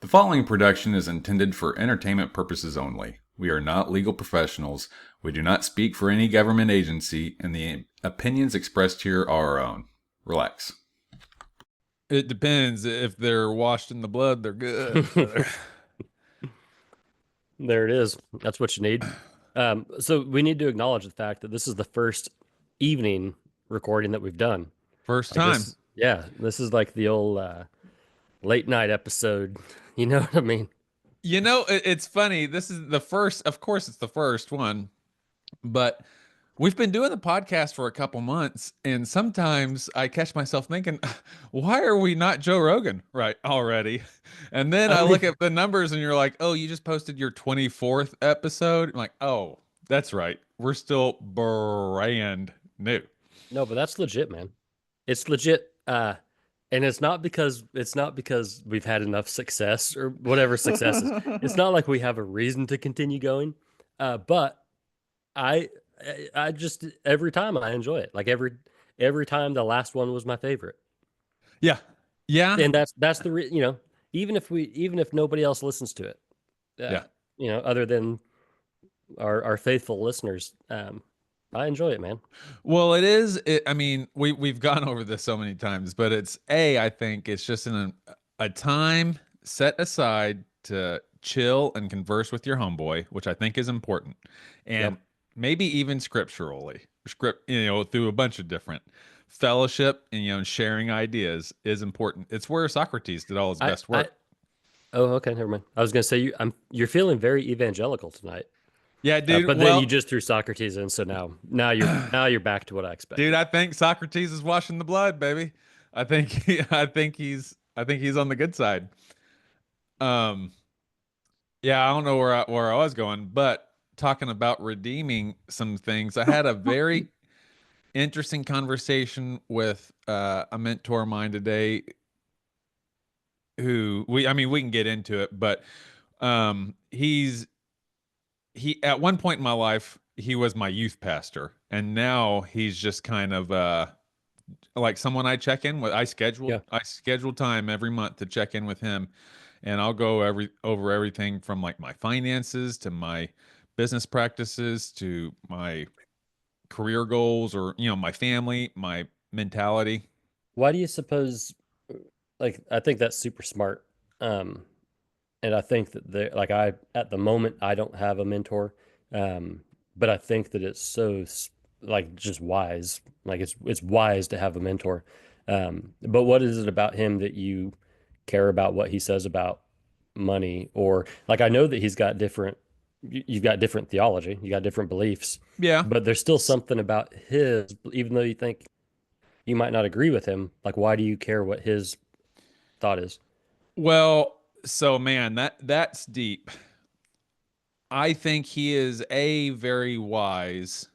The following production is intended for entertainment purposes only. We are not legal professionals. We do not speak for any government agency, and the opinions expressed here are our own. Relax. It depends. If they're washed in the blood, they're good. There it is. That's what you need. So we need to acknowledge the fact that this is the first evening recording that we've done. First Like time. this is like the old late night episode. You know what I mean? You know, it's funny. This is the first, of course, it's the first one, but we've been doing the podcast for a couple months, and sometimes I catch myself thinking, why are we not Joe Rogan right already? And then I look at the numbers and you're like, oh, you just posted your 24th episode. I'm like, oh, that's right. We're still brand new. No, but that's legit, man. It's legit. And it's not because we've had enough success or whatever success is. It's not like we have a reason to continue going. But I just every time I enjoy it. Like every time the last one was my favorite. Yeah. Yeah. And that's the even if nobody else listens to it. Yeah. Other than our faithful listeners, I enjoy it, man. Well, I mean, we've gone over this so many times, but I think it's just a time set aside to chill and converse with your homeboy, which I think is important. And maybe even scripturally, through a bunch of different fellowship and, sharing ideas is important. It's where Socrates did all his best work. Oh, okay, never mind. I was gonna say you're feeling very evangelical tonight. Yeah, dude. But then you just threw Socrates in, so now you're back to what I expected. Dude, I think Socrates is washing the blood, baby. I think he's on the good side. Yeah, I don't know where I was going, but talking about redeeming some things, I had a very interesting conversation with a mentor of mine today. We can get into it, but he at one point in my life he was my youth pastor, and now he's just kind of like someone I check in with. I schedule time every month to check in with him, and I'll go over everything from like my finances to my business practices to my career goals, or my family, my mentality. Why do you suppose? Like, I think that's super smart. And I think that at the moment I don't have a mentor, but I think that it's so like just wise. Like it's wise to have a mentor. But what is it about him that you care about what he says about money? Or like I know that you've got different theology, you got different beliefs. Yeah. But there's still something about his, even though you think you might not agree with him, like why do you care what his thought is? Well, so man, that's deep. I think he is very wise.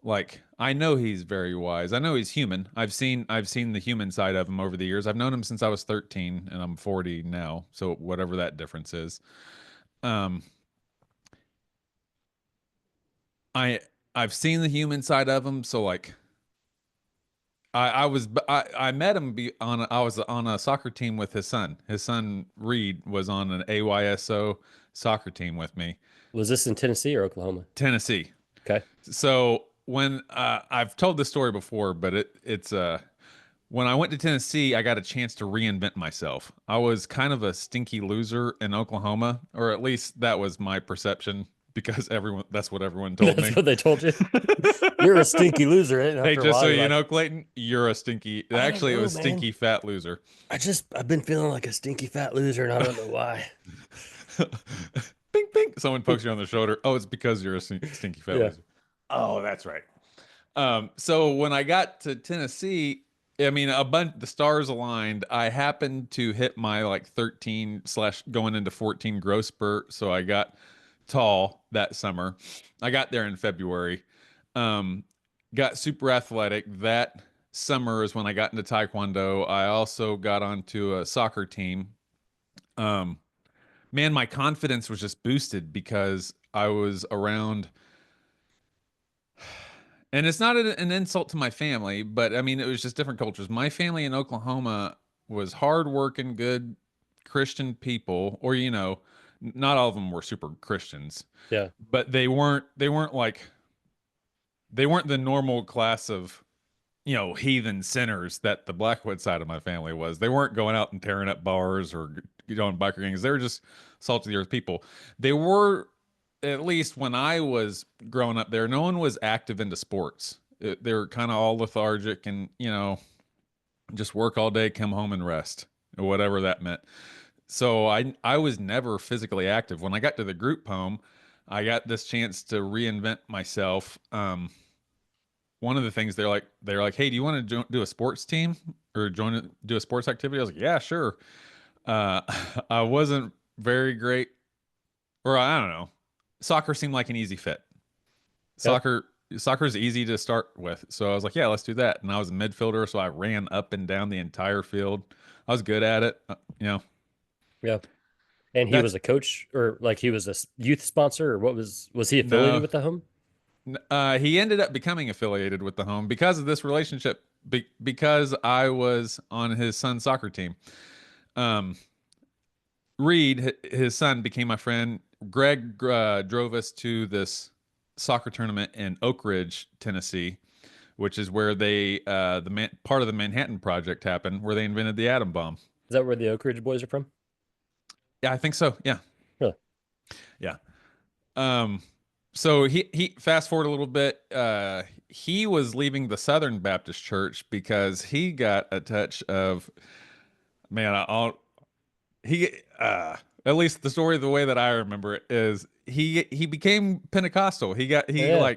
Like, I know he's very wise. I know he's human. I've seen the human side of him over the years. I've known him since I was 13 and I'm 40 now. So whatever that difference is. Um I've seen the human side of him, so like I met him I was on a soccer team with his son. His son Reed was on an AYSO soccer team with me. Was this in Tennessee or Oklahoma? Tennessee. Okay. So when I've told this story before, but it's when I went to Tennessee, I got a chance to reinvent myself. I was kind of a stinky loser in Oklahoma, or at least that was my perception, because that's what everyone told me. That's what they told you. You're a stinky loser. Right? Hey, just so you know, Clayton, you're a stinky. Actually, it was man. stinky fat loser. I've been feeling like a stinky fat loser, and I don't know why. Bing, bing. Someone pokes you on the shoulder. Oh, it's because you're a stinky fat loser. Oh, that's right. So when I got to Tennessee, I mean, the stars aligned. I happened to hit my like 13 / going into 14 growth spurt. So I got tall that summer. I got there in February. Got super athletic. That summer is when I got into Taekwondo. I also got onto a soccer team. Man, my confidence was just boosted because I was around, and it's not an insult to my family, but I mean, it was just different cultures. My family in Oklahoma was hardworking, good Christian people, or not all of them were super Christians, Yeah. but they weren't the normal class of heathen sinners that the Blackwood side of my family was. They weren't going out and tearing up bars or on biker gangs. They were just salt of the earth people. They were, at least when I was growing up there, no one was active into sports. They were kind of all lethargic and just work all day, come home and rest, or whatever that meant. So I was never physically active. When I got to the group home, I got this chance to reinvent myself. One of the things they're like, hey, do you want to do a sports team or do a sports activity? I was like, yeah, sure. I wasn't very great, or I don't know. Soccer seemed like an easy fit. Yep. Soccer is easy to start with, so I was like, yeah, let's do that. And I was a midfielder, so I ran up and down the entire field. I was good at it, Yeah. And he That's was a coach, or like he was a youth sponsor, or was he affiliated no. with the home? He ended up becoming affiliated with the home because of this relationship, because I was on his son's soccer team. Reed, his son, became my friend. Greg drove us to this soccer tournament in Oak Ridge, Tennessee, which is where part of the Manhattan Project happened, where they invented the atom bomb. Is that where the Oak Ridge boys are from? Yeah, I think so. Yeah. Really? Yeah. So he fast forward a little bit. He was leaving the Southern Baptist Church because he got a touch of, man, at least the story, the way that I remember it, is he became Pentecostal. Yeah.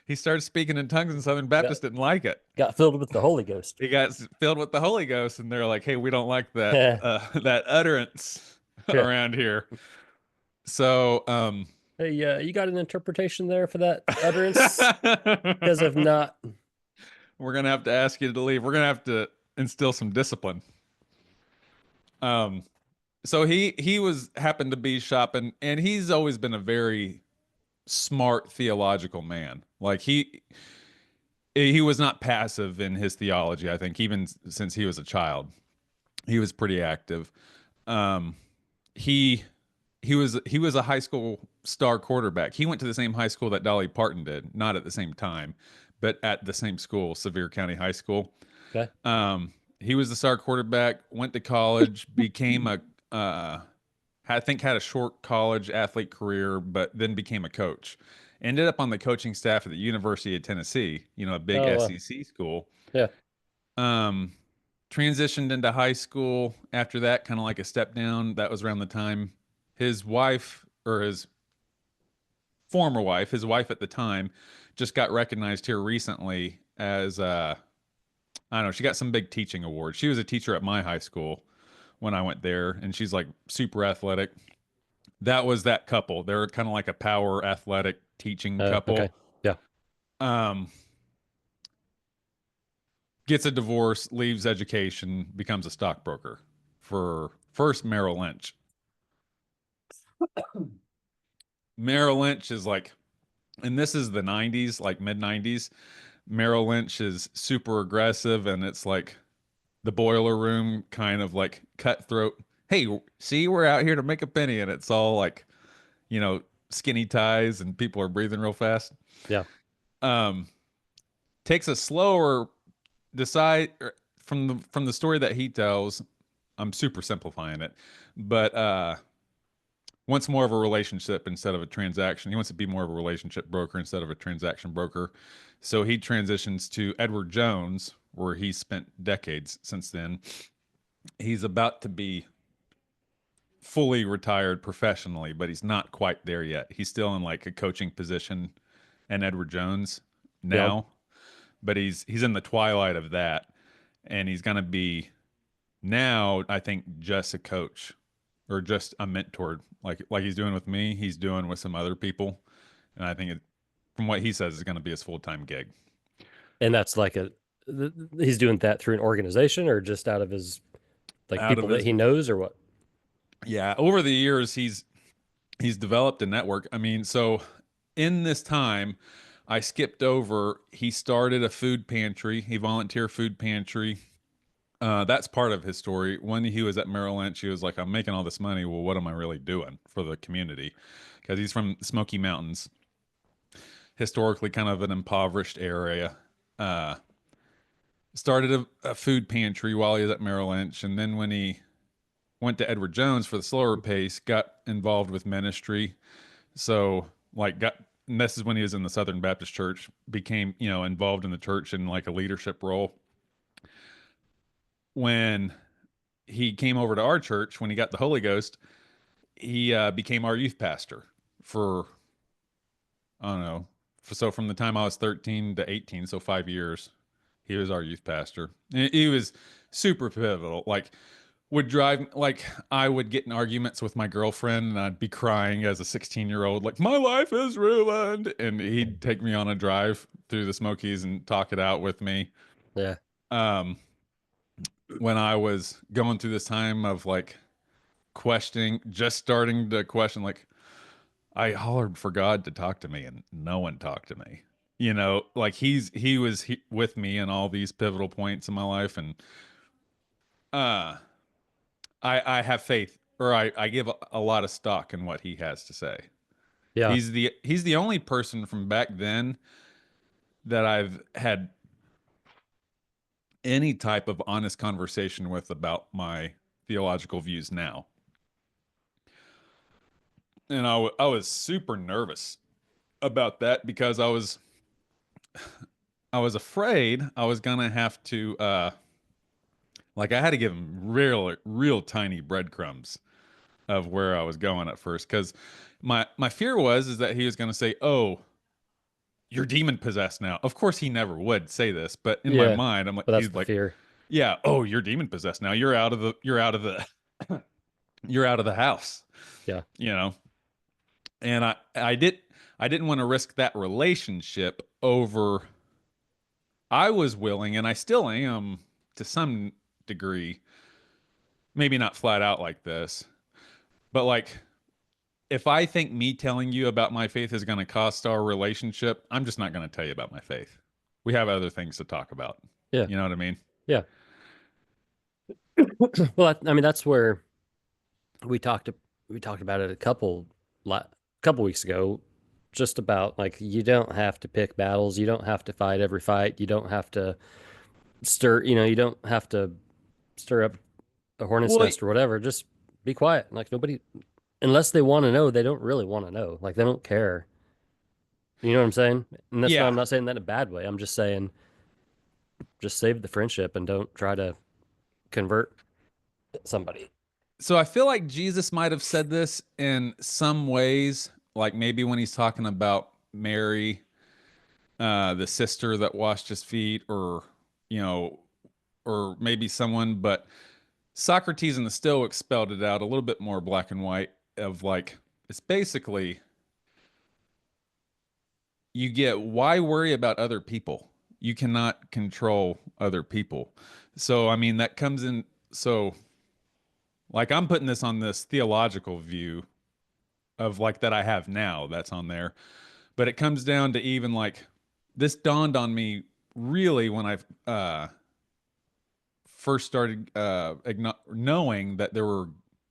He started speaking in tongues, and Southern Baptists didn't like it. Got filled with the Holy Ghost. He got filled with the Holy Ghost, and they're like, hey, we don't like that Yeah. that utterance around here. So Hey, you got an interpretation there for that utterance? Because if not, we're gonna have to ask you to leave. We're gonna have to instill some discipline. So he happened to be shopping, and he's always been a very smart theological man. Like he was not passive in his theology. I think even since he was a child, he was pretty active. Um, he he was a high school star quarterback. He went to the same high school that Dolly Parton did, not at the same time, but at the same school, Sevier County High School. okay. He was the star quarterback, went to college, became I think had a short college athlete career, but then became a coach. Ended up on the coaching staff at the University of Tennessee, a big Oh, wow. SEC school. Yeah. Um, Transitioned into high school after that, kind of like a step down. That was around the time his wife, or his former wife, his wife at the time, just got recognized here recently as I don't know, she got some big teaching award. She was a teacher at my high school when I went there, and she's like super athletic. That was that couple. They're kind of like a power athletic teaching couple. Okay. Yeah. Um, Gets a divorce, leaves education, becomes a stockbroker for first Merrill Lynch. Merrill Lynch is like, and this is the 90s, like mid 90s. Merrill Lynch is super aggressive, and it's like the boiler room kind of like cutthroat. Hey, see, we're out here to make a penny, and it's all like, skinny ties, and people are breathing real fast. Yeah. Takes a slower from the story that he tells. I'm super simplifying it, but wants more of a relationship instead of a transaction. He wants to be more of a relationship broker instead of a transaction broker. So he transitions to Edward Jones, where he spent decades since then. He's about to be fully retired professionally, but he's not quite there yet. He's still in like a coaching position in Edward Jones now, but he's in the twilight of that, and he's going to be now, I think, just a coach or just a mentor, like he's doing with me. He's doing with some other people, and I think from what he says, is going to be his full-time gig. And that's like he's doing that through an organization, or just out of his people that he knows, or what? Yeah, over the years he's developed a network. I mean, so in this time, I skipped over. He started a food pantry. He volunteer food pantry That's part of his story. When he was at Merrill Lynch, he was like, I'm making all this money. Well, what am I really doing for the community? Because he's from Smoky Mountains, historically kind of an impoverished area. Uh, Started a food pantry while he was at Merrill Lynch. And then when he went to Edward Jones for the slower pace, got involved with ministry. So, like, and this is when he was in the Southern Baptist Church, became, involved in the church in like a leadership role. When he came over to our church, when he got the Holy Ghost, he became our youth pastor for, I don't know. So from the time I was 13 to 18, so 5 years, he was our youth pastor. And he was super pivotal. Like, I would get in arguments with my girlfriend and I'd be crying as a 16-year-old, like, my life is ruined. And he'd take me on a drive through the Smokies and talk it out with me. Yeah. When I was going through this time of like just starting to question, like, I hollered for God to talk to me and no one talked to me. Like he was with me in all these pivotal points in my life. And I have faith, or I give a lot of stock in what he has to say. Yeah. He's the only person from back then that I've had any type of honest conversation with about my theological views now. And I was super nervous about that because I was afraid I was gonna have to like, I had to give him real tiny breadcrumbs of where I was going at first, because my fear is that he was gonna say, "Oh, you're demon possessed now." Of course, he never would say this, but in my mind, I'm like, but that's he's the like, fear. "Yeah, oh, you're demon possessed now. You're out of the you're out of the house." Yeah. And I didn't want to risk that relationship over. I was willing, and I still am to some degree, maybe not flat out like this, but like, if I think me telling you about my faith is going to cost our relationship, I'm just not going to tell you about my faith. We have other things to talk about. Yeah. You know what I mean? Yeah. Well, I mean, that's where we talked about it a couple weeks ago, just about like, you don't have to pick battles. You don't have to fight every fight. You don't have to you don't have to stir up a hornet's nest or whatever. Just be quiet. Like, nobody, unless they want to know, they don't really want to know. Like, they don't care. You know what I'm saying? And that's not, I'm not saying that in a bad way. I'm just saying, just save the friendship and don't try to convert somebody. So I feel like Jesus might have said this in some ways, like maybe when he's talking about Mary, the sister that washed his feet, or, or maybe someone, but Socrates and the Stoics spelled it out a little bit more black and white, of like, it's basically, why worry about other people? You cannot control other people. So, I mean, that comes in. So, like, I'm putting this on this theological view of like that I have now, that's on there. But it comes down to, even like, this dawned on me really when I first started knowing that there were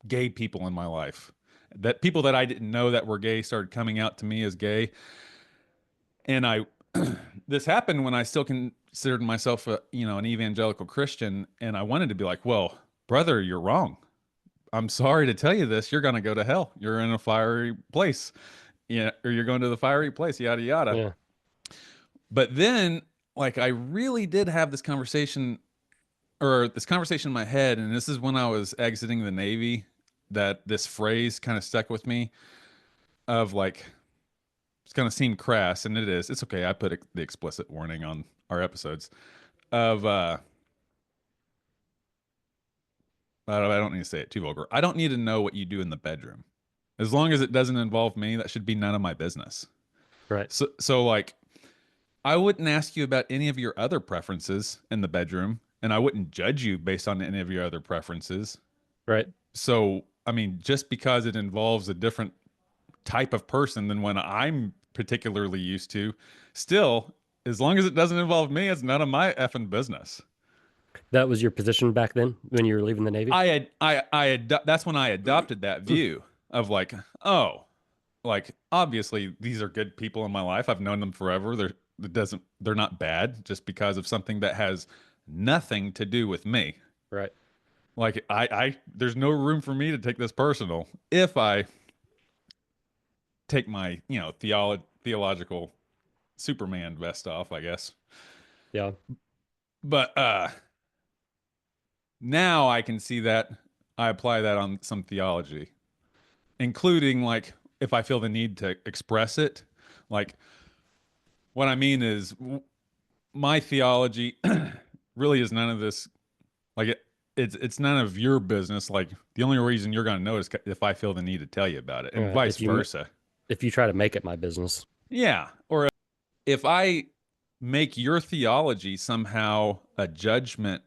gay people in my life, that people that I didn't know that were gay started coming out to me as gay. And this happened when I still considered myself an evangelical Christian, and I wanted to be like, well, brother, you're wrong. I'm sorry to tell you this. You're going to go to hell. You're in a fiery place. Yeah, or you're going to the fiery place, yada, yada. Yeah. But then, like, I really did have this conversation in my head, and this is when I was exiting the Navy, that this phrase kind of stuck with me, of like, it's going to seem crass, and it is. It's okay. I put the explicit warning on our episodes of, I don't need to say it too vulgar. I don't need to know what you do in the bedroom. As long as it doesn't involve me, that should be none of my business. Right. So like, I wouldn't ask you about any of your other preferences in the bedroom, and I wouldn't judge you based on any of your other preferences. Right. So, I mean, just because it involves a different type of person than one I'm particularly used to, still, as long as it doesn't involve me, it's none of my effing business. That was your position back then when you were leaving the Navy? That's when I adopted that view of like, oh, like obviously these are good people in my life. I've known them forever. They're not bad just because of something that has nothing to do with me. Right. Like there's no room for me to take this personal if I take my, theological Superman vest off, I guess. Yeah. But now I can see that I apply that on some theology, including like if I feel the need to express it. Like what I mean is my theology really is none of this like it's none of your business. Like the only reason you're going to know is if I feel the need to tell you about it, and vice versa. If you try to make it my business. Yeah, or if I make your theology somehow a judgment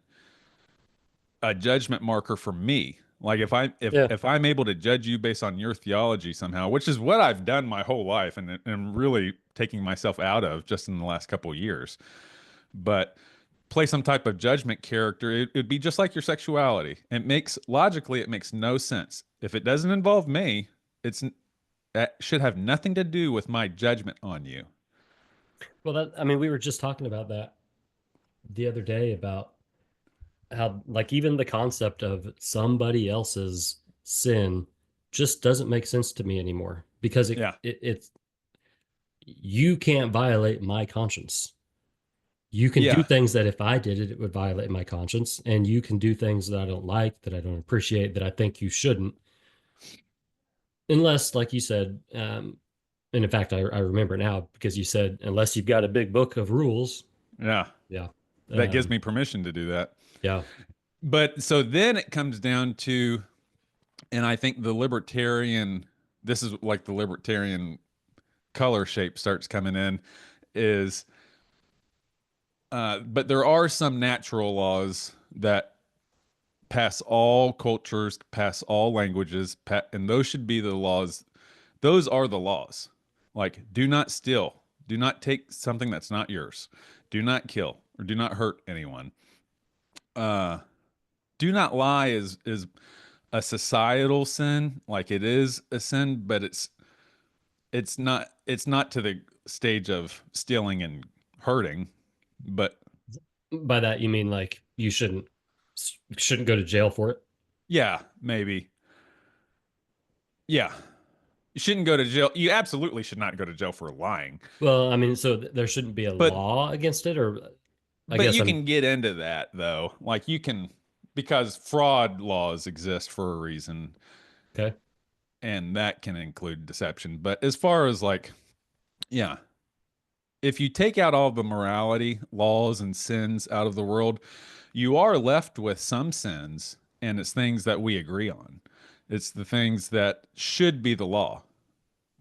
marker for me. Like Yeah. if I'm able to judge you based on your theology somehow, which is what I've done my whole life and really taking myself out of just in the last couple of years. But play some type of judgment character, it'd be just like your sexuality. It makes no sense. If it doesn't involve me, that should have nothing to do with my judgment on you. Well, I mean, we were just talking about that the other day about how, like, even the concept of somebody else's sin just doesn't make sense to me anymore because Yeah. it's you can't violate my conscience. You can do Yeah. things that if I did it, it would violate my conscience, and you can do things that I don't like, that I don't appreciate, that I think you shouldn't, unless, like you said, and in fact, I remember now because you said unless you've got a big book of rules. Yeah. Yeah. That gives me permission to do that. Yeah. But so then it comes down to, and I think this is like the libertarian color shape starts coming in, is, but there are some natural laws that pass all cultures, pass all languages, and those should be the laws. Those are the laws. Like, do not steal, do not take something that's not yours, do not kill, or do not hurt anyone. Uh, do not lie is a societal sin. Like it is a sin, but it's not to the stage of stealing and hurting. But By that you mean like you shouldn't go to jail for it? yeah, maybe. Yeah. You shouldn't go to jail. You absolutely should not go to jail for lying. Well, I mean, so there shouldn't be a But law against it, or I but guess you I'm can get into that though. Like you can, because fraud laws exist for a reason, okay. and that can include deception. But as far as like, yeah, if you take out all the morality laws and sins out of the world, you are left with some sins, and it's things that we agree on. It's the things that should be the law.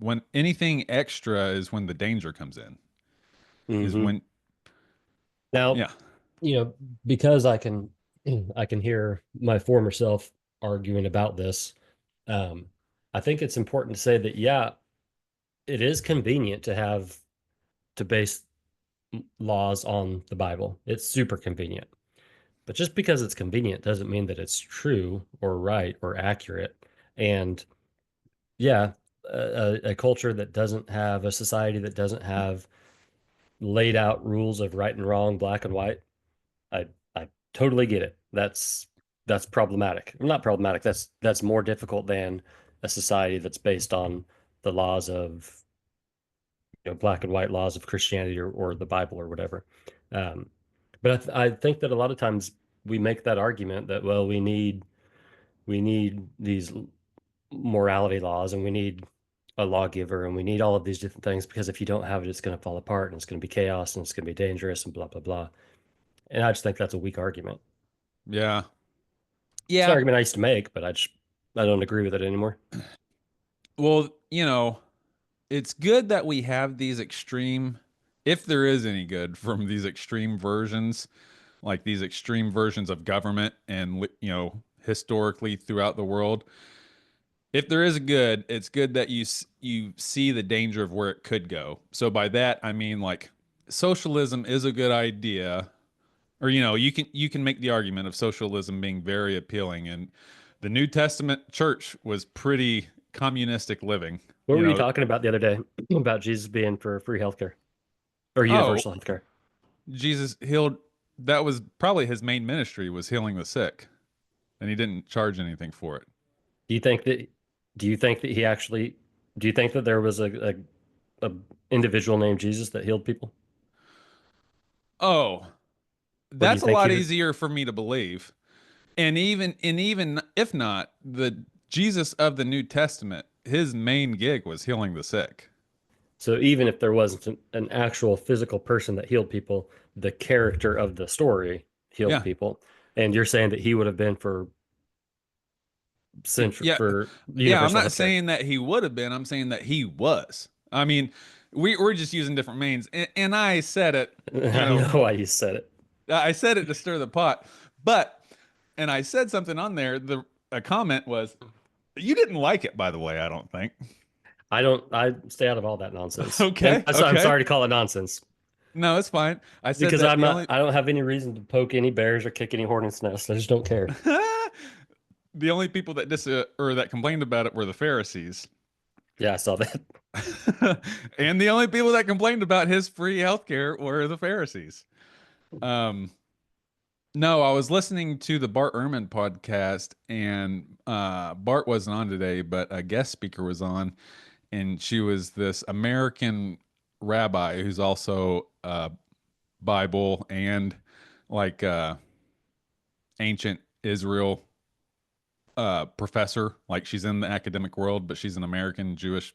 When anything extra is when the danger comes in. Is Hmm. when, Now, yeah, you know, because I can hear my former self arguing about this. Um, I think it's important to say that, yeah, it is convenient to have to base laws on the Bible. It's super convenient. But just because it's convenient doesn't mean that it's true or right or accurate. And yeah, a culture that doesn't have a society that doesn't have laid out rules of right and wrong, black and white, I I totally get it. That's problematic. Not problematic. That's more difficult than a society that's based on the laws of, black and white laws of Christianity or the Bible or whatever. Um, but I think that a lot of times we make that argument that, well, we need these morality laws, and we need a lawgiver, and we need all of these different things because if you don't have it, it's going to fall apart, and it's going to be chaos, and it's going to be dangerous, and blah blah blah. And I just think that's a weak argument. yeah, It's an yeah. argument I used to make, but I don't agree with it anymore. Well, it's good that we have these extreme, if there is any good from these extreme versions, like these extreme versions of government and, historically throughout the world. If there is a good, it's good that you see the danger of where it could go. So by that, I mean like socialism is a good idea, or you can make the argument of socialism being very appealing, and the New Testament church was pretty communistic living. What were you talking about the other day about Jesus being for free healthcare or Oh, universal healthcare? Jesus healed. That was probably his main ministry, was healing the sick, and he didn't charge anything for it. Do you think that he actually do you think that there was a individual named Jesus that healed people? Oh, Or do you that's a think he lot was easier for me to believe. And even if not, the Jesus of the New Testament, his main gig was healing the sick. so even if there wasn't an actual physical person that healed people, the character of the story healed Yeah. people. And you're saying that he would have been for Yeah. for Yeah, I'm universal not healthcare. saying that he would have been. I'm saying that he was. I mean, we're just using different names. And I said it, I know why you said it. I said it to stir the pot. But, and I said something on there. A comment was, you didn't like it, by the way, I don't think. I stay out of all that nonsense. Okay. And I'm Okay. sorry to call it nonsense No, it's fine. I said because that I'm not, I don't have any reason to poke any bears or kick any hornet's nests. I just don't care. the only people that or that complained about it were the Pharisees. Yeah, I saw that. And the only people that complained about his free healthcare were the Pharisees. No, I was listening to the Bart Ehrman podcast, and Bart wasn't on today, but a guest speaker was on, and she was this American rabbi who's also Bible and like ancient Israel professor. Like, she's in the academic world, but she's an American Jewish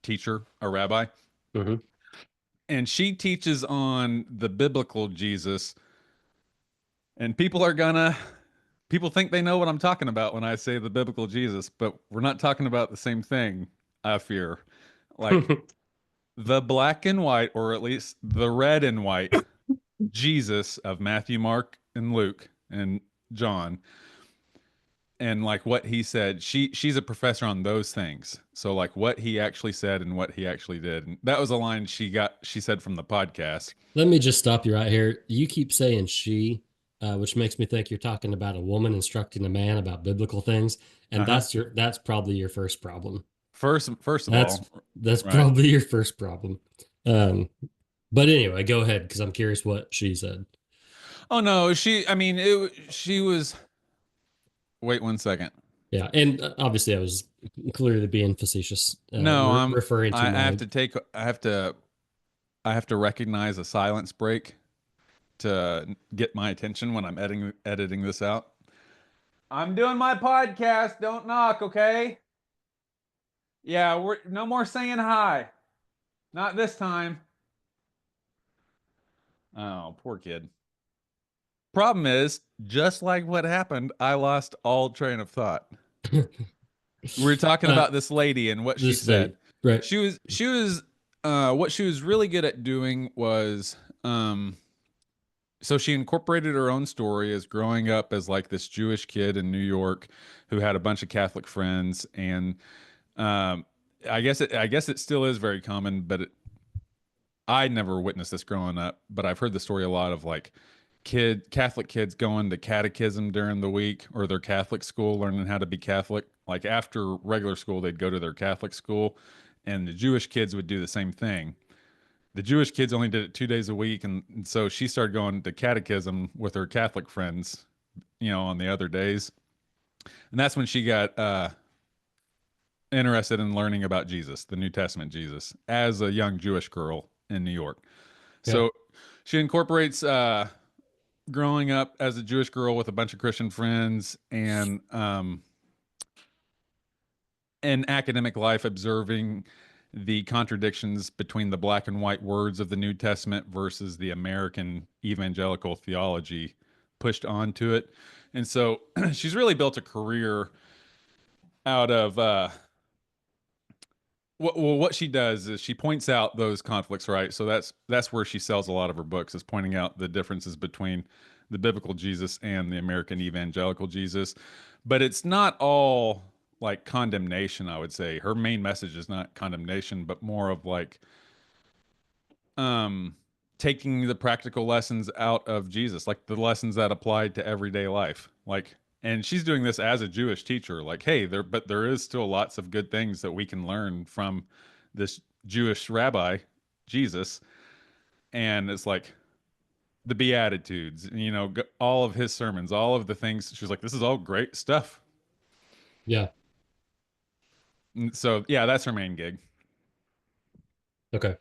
teacher, a rabbi. Hmm. And she teaches on the biblical Jesus. And people think they know what I'm talking about when I say the biblical Jesus, but we're not talking about the same thing, I fear. Like, the black and white, or at least the red and white Jesus of Matthew, Mark, and Luke and John, and like what he said. She's a professor on those things. So like what he actually said and what he actually did. And that was a line she said from the podcast. Let me just stop you right here. You keep saying she, which makes me think you're talking about a woman instructing a man about biblical things, and Uh-huh. that's probably your first problem. First of all, That's right. probably your first problem. But anyway, go ahead because I'm curious what she said. Oh no, she was. Wait 1 second. Yeah, and obviously I was clearly being facetious. No, Referring to I my. have to take. I have to recognize a silence break to get my attention when I'm editing this out. I'm doing my podcast. Don't knock, okay? Yeah, we're no more saying hi. Not this time. Oh, poor kid. Problem is, just like what happened, I lost all train of thought. We were talking about this lady and what she said. Right. She was what she was really good at doing was so she incorporated her own story as growing up as like this Jewish kid in New York who had a bunch of Catholic friends, and I guess it still is very common, but I never witnessed this growing up, but I've heard the story a lot of like Catholic kids going to catechism during the week, or their Catholic school, learning how to be Catholic. Like after regular school, they'd go to their Catholic school, and the Jewish kids would do the same thing. The Jewish kids only did it 2 days a week, and so she started going to catechism with her Catholic friends, on the other days, and that's when she got interested in learning about Jesus, the New Testament Jesus, as a young Jewish girl in New York. Yeah. So she incorporates growing up as a Jewish girl with a bunch of Christian friends, and in academic life, observing the contradictions between the black and white words of the New Testament versus the American evangelical theology pushed onto it. And so she's really built a career out of what she does is she points out those conflicts, right? So that's where she sells a lot of her books, is pointing out the differences between the biblical Jesus and the American evangelical Jesus. But it's not all like condemnation, I would say. Her main message is not condemnation, but more of like taking the practical lessons out of Jesus, like the lessons that applied to everyday life. Like, and she's doing this as a Jewish teacher. Like, hey, there is still lots of good things that we can learn from this Jewish rabbi, Jesus. And it's like the Beatitudes, you know, all of his sermons, all of the things. She's like, this is all great stuff. Yeah. And so, yeah, that's her main gig. Okay.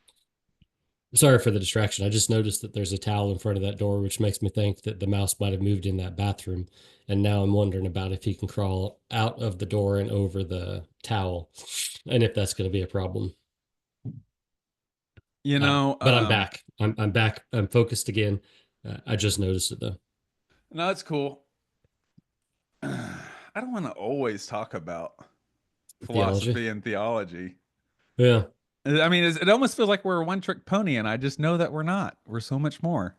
Sorry for the distraction. I just noticed that there's a towel in front of that door, which makes me think that the mouse might have moved in that bathroom. And now I'm wondering about if he can crawl out of the door and over the towel, and if that's going to be a problem. You know, but I'm back. I'm back. I'm focused again. I just noticed it though. No, it's cool. I don't want to always talk about philosophy and theology. Yeah. I mean, it almost feels like we're a one-trick pony, and I just know that we're not. We're so much more.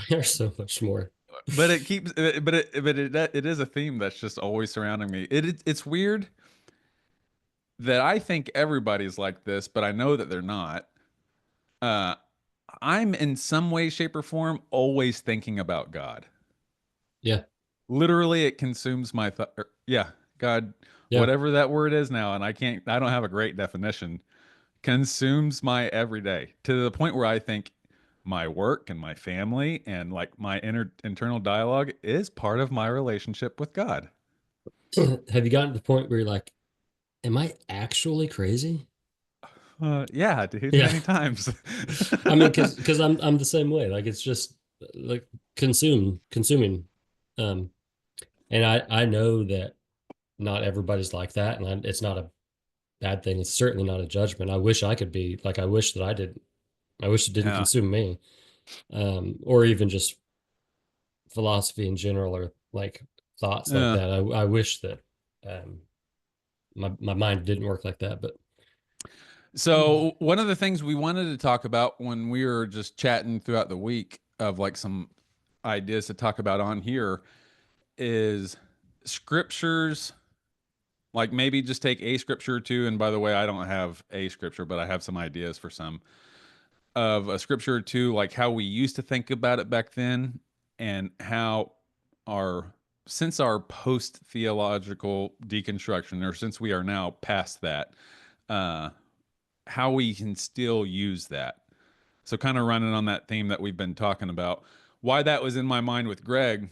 We're so much more. But it keeps, but it is a theme that's just always surrounding me. It's weird that I think everybody's like this, but I know that they're not. I'm in some way, shape, or form always thinking about God. Yeah. Literally, it consumes my thought. Yeah, God, whatever that word is now, and I don't have a great definition. Consumes my everyday to the point where I think my work and my family and like my internal dialogue is part of my relationship with God. Have you gotten to the point where you're like, am I actually crazy? Yeah, dude, many times. I mean, because I'm the same way. Like, it's just like consuming. And I know that not everybody's like that, and it's not a bad thing. It's certainly not a judgment. I wish I could be like, I wish that I didn't. I wish it didn't consume me, or even just philosophy in general, or like thoughts like that. I wish that my mind didn't work like that. But so one of the things we wanted to talk about when we were just chatting throughout the week of like some ideas to talk about on here is scriptures. Like maybe just take a scripture or two. And by the way, I don't have a scripture, but I have some ideas for some of a scripture or two, like how we used to think about it back then and how since our post theological deconstruction, or since we are now past that, how we can still use that. So kind of running on that theme that we've been talking about. Why that was in my mind with Greg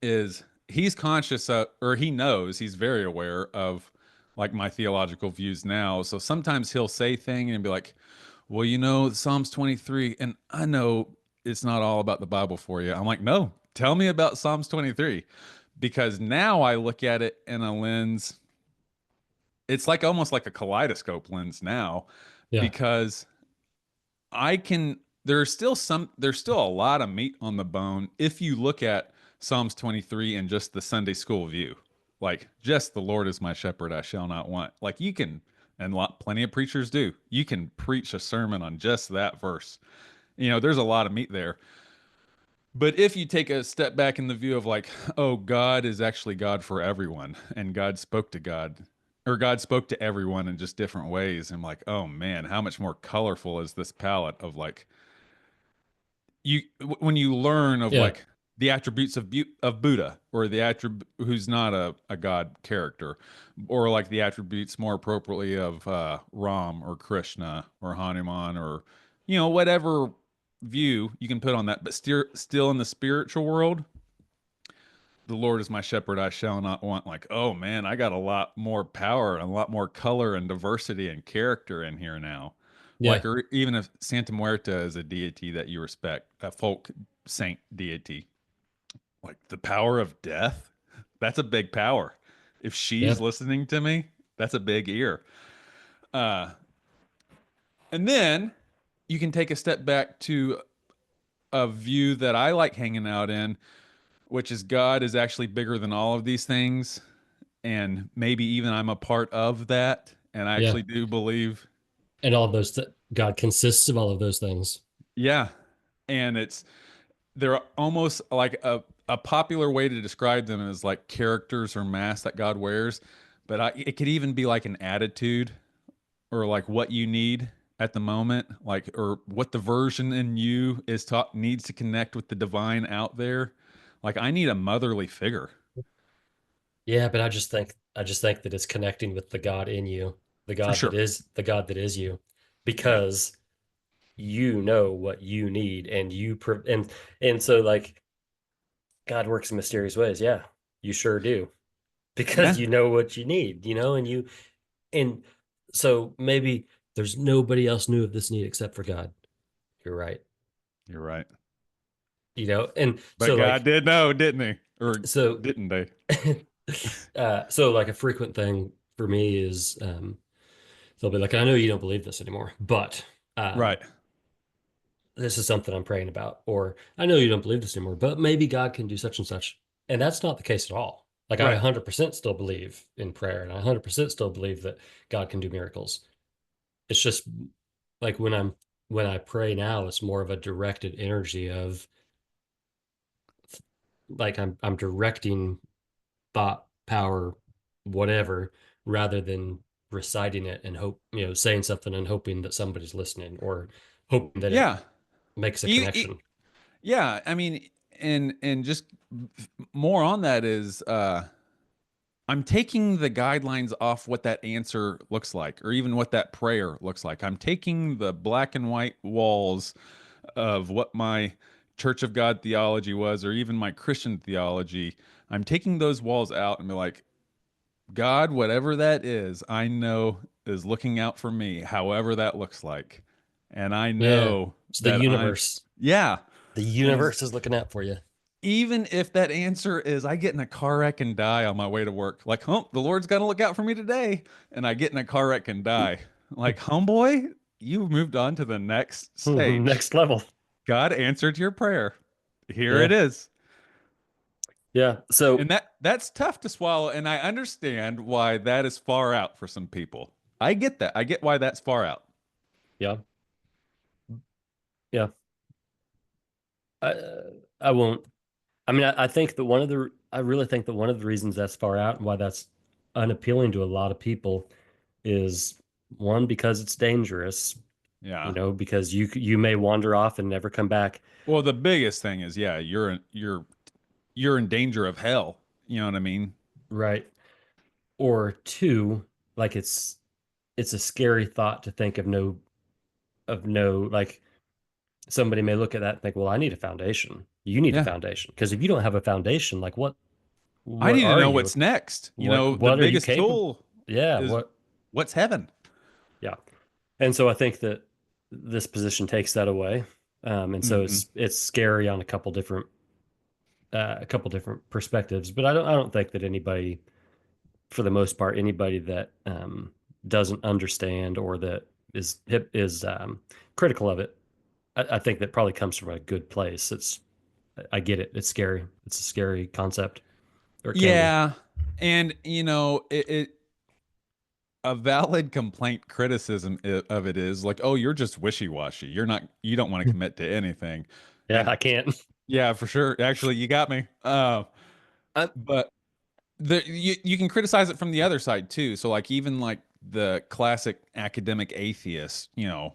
is he's conscious of, or he knows, he's very aware of like my theological views now. So sometimes he'll say things and be like, well, you know, Psalms 23, and I know it's not all about the Bible for you. I'm like, no, tell me about Psalms 23, because now I look at it in a lens. It's like almost like a kaleidoscope lens now, because there's still a lot of meat on the bone if you look at Psalms 23 in just the Sunday school view, like just the Lord is my shepherd, I shall not want. Like you can, and plenty of preachers do. You can preach a sermon on just that verse. You know, there's a lot of meat there. But if you take a step back in the view of like, oh, God is actually God for everyone, and God spoke to everyone in just different ways, I'm like, oh man, how much more colorful is this palette of like, when you learn of like the attributes of Buddha, or the attribute who's not a God character, or like the attributes more appropriately of Ram or Krishna or Hanuman, or you know, whatever view you can put on that, but still in the spiritual world, the Lord is my shepherd, I shall not want. Like, oh man, I got a lot more power and a lot more color and diversity and character in here now. Like, or even if Santa Muerta is a deity that you respect, a folk saint deity, like the power of death, that's a big power. If she's listening to me, that's a big ear. And then you can take a step back to a view that I like hanging out in, which is God is actually bigger than all of these things. And maybe even I'm a part of that. And I actually do believe. And all of those, God consists of all of those things. Yeah. And they're almost like a popular way to describe them is like characters or masks that God wears. But it could even be like an attitude, or like what you need. at the moment, like, or what the version in you is taught needs to connect with the divine out there. Like, I need a motherly figure. Yeah, but I just think that it's connecting with the God in you, For sure. the God that is you, Yeah. because you know what you need, and and so like God works in mysterious ways. Yeah, you sure do, because Yeah. you know what you need, and so maybe there's nobody else knew of this need except for God. You're right. You're right. And But so God like did know, didn't he? Or so didn't they? so like a frequent thing for me is they'll be like, I know you don't believe this anymore, but Right. this is something I'm praying about. Or I know you don't believe this anymore, but maybe God can do such and such. And that's not the case at all. Like I Right. 100% still believe in prayer, and I 100% still believe that God can do miracles. It's just like when I pray now, it's more of a directed energy of like I'm directing thought, power, whatever, rather than reciting it and saying something and hoping that somebody's listening, or hoping that it Yeah. makes a You, connection. yeah. I mean, and just more on that is, I'm taking the guidelines off what that answer looks like, or even what that prayer looks like. I'm taking the black and white walls of what my Church of God theology was, or even my Christian theology. I'm taking those walls out and be like, God, whatever that is, I know is looking out for me, however that looks like. And I Yeah. know It's the that universe. yeah. The And universe is looking out for you. even if that answer is I get in a car wreck and die on my way to work, like, the Lord's got to look out for me today. And I get in a car wreck and die. Like, homeboy, you moved on to the next stage. Next level. God answered your prayer. Here Yeah. it is. Yeah. So And that's tough to swallow. And I understand why that is far out for some people. I get that. I get why that's far out. yeah. Yeah. I I won't. I mean, I think that I really think that one of the reasons that's far out and why that's unappealing to a lot of people is one, because it's dangerous, Yeah. because you may wander off and never come back. Well, the biggest thing is, yeah, you're in danger of hell. You know what I mean? Right. Or two, like it's a scary thought to think of no, like somebody may look at that and think, well, I need a foundation. You need a Yeah. foundation. Because if you don't have a foundation, like I what need to are know you? what's next. What The what are you biggest capable? tool Yeah, is what what's heaven. yeah. And so I think that this position takes that away. And so Hmm. it's scary on a couple different perspectives. But I don't think that anybody, for the most part, anybody that doesn't understand or that is critical of it, I think that probably comes from a good place. I get it. It's scary. It's a scary concept, or it can be. Yeah. And a valid complaint criticism of it is like, oh, you're just wishy-washy. You don't want to commit to anything. Yeah, And I can't. yeah, for sure. Actually, you got me. I, But you can criticize it from the other side too. So like, even like the classic academic atheist,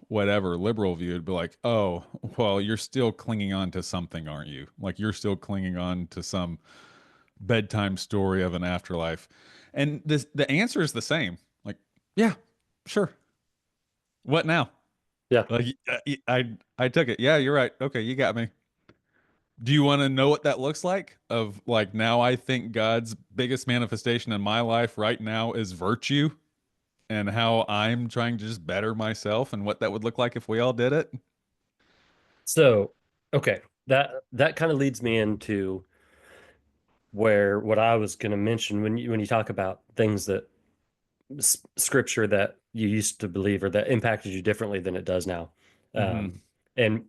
whatever liberal view would be like, oh, well, you're still clinging on to something, aren't you? Like, you're still clinging on to some bedtime story of an afterlife. And the answer is the same. Like, yeah, sure. What now? yeah. Like, I took it. Yeah, you're right. Okay, you got me. Do you want to know what that looks like? Of like, now I think God's biggest manifestation in my life right now is virtue, and how I'm trying to just better myself, and what that would look like if we all did it. So, okay, that kind of leads me into where what I was going to mention when you talk about things that scripture that you used to believe or that impacted you differently than it does now. Hmm. And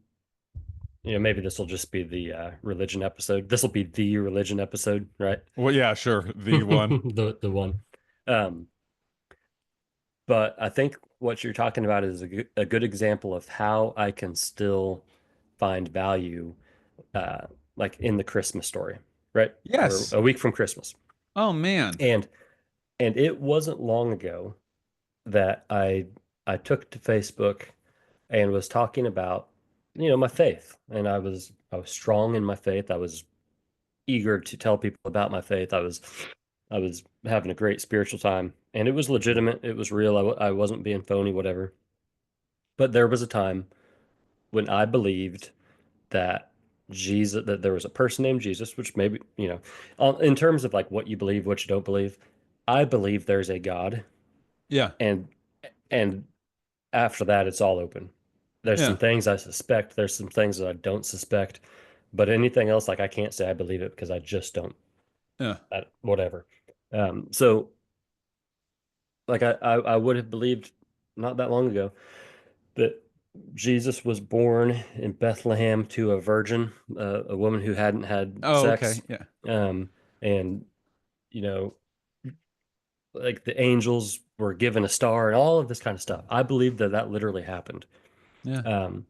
maybe this will just be the religion episode. This will be the religion episode, right? Well, yeah, sure. The one. The one. Um, but I think what you're talking about is a good example of how I can still find value, uh, like in the Christmas story, right? We're Yes. a week from Christmas, Oh man. and it wasn't long ago that I took to Facebook and was talking about, my faith. And I was strong in my faith. I was eager to tell people about my faith. I was having a great spiritual time, and it was legitimate. It was real. I wasn't being phony, whatever. But there was a time when I believed that that there was a person named Jesus, which maybe, in terms of like what you believe, what you don't believe, I believe there's a God, Yeah. and and after that, it's all open. There's some Yeah. things I suspect. There's some things that I don't suspect. But anything else, like I can't say I believe it because I just don't. Yeah. Whatever. So like I would have believed not that long ago that Jesus was born in Bethlehem to a virgin, a woman who hadn't had Oh, okay. sex, Yeah. and you know, like the angels were given a star and all of this kind of stuff. I believe that that literally happened. Yeah. Um,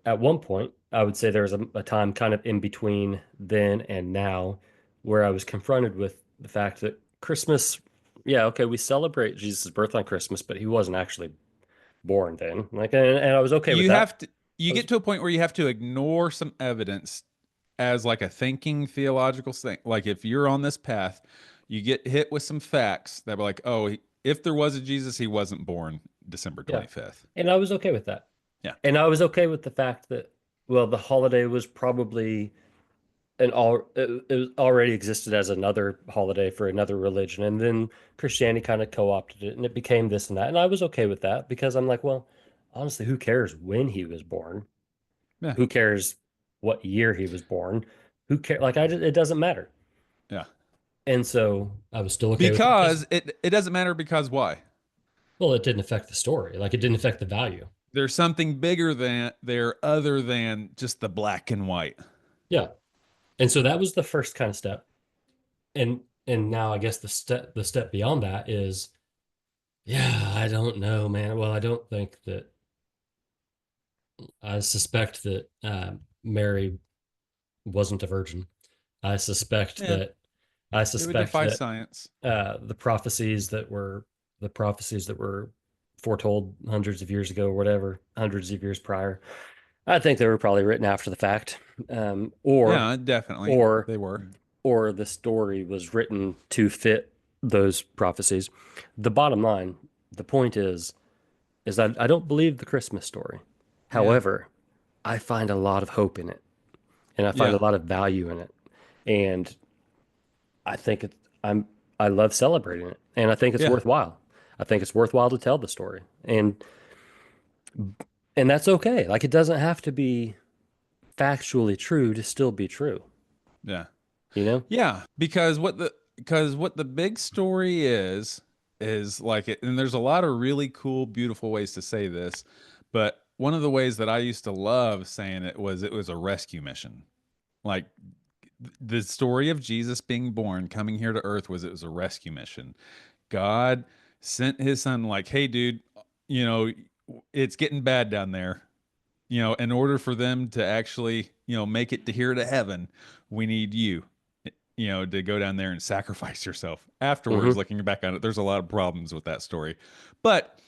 at one point, I would say there was a time kind of in between then and now where I was confronted with the fact that Christmas, yeah, okay, we celebrate Jesus' birth on Christmas, but he wasn't actually born then. Like, and I was okay with You that. have to, you get to a point where you have to ignore some evidence as like a thinking theological thing. Like if you're on this path, you get hit with some facts that were like, oh, if there was a Jesus, he wasn't born December Yeah. 25th. And I was okay with that. Yeah. And I was okay with the fact that, well, the holiday was probably it already existed as another holiday for another religion. And then Christianity kind of co-opted it and it became this and that. And I was okay with that because I'm like, well, honestly, who cares when he was born? Yeah. Who cares what year he was born? Who cares? Like, it doesn't matter. Yeah. And so, I was still okay with it Because it doesn't matter because why? well, it didn't affect the story. Like it didn't affect the value. There's something bigger than there other than just the black and white. Yeah. And so that was the first kind of step. And now I guess the step beyond that is, yeah, I don't know, man. Well, I suspect that Mary wasn't a virgin. I suspect Yeah. that I It would suspect defy that science. the prophecies that were foretold hundreds of years ago or whatever, hundreds of years prior, I think they were probably written after the fact, Yeah, definitely. or They were. or the story was written to fit those prophecies. The bottom line, the point is that I don't believe the Christmas story. Yeah. However, I find a lot of hope in it, and I find Yeah. a lot of value in it, and I think I love celebrating it, and I think it's Yeah. worthwhile. I think it's worthwhile to tell the story, and that's okay. Like it doesn't have to be factually true to still be true, Yeah. you know? Yeah, because what the big story is like it, and there's a lot of really cool, beautiful ways to say this, but one of the ways that I used to love saying it was a rescue mission. Like the story of Jesus being born, coming here to earth was it was a rescue mission. God sent his son like, "Hey dude, you know, it's getting bad down there. You know, in order for them to actually, make it to here to heaven, we need you, to go down there and sacrifice yourself." Afterwards, Hmm. looking back on it, there's a lot of problems with that story, but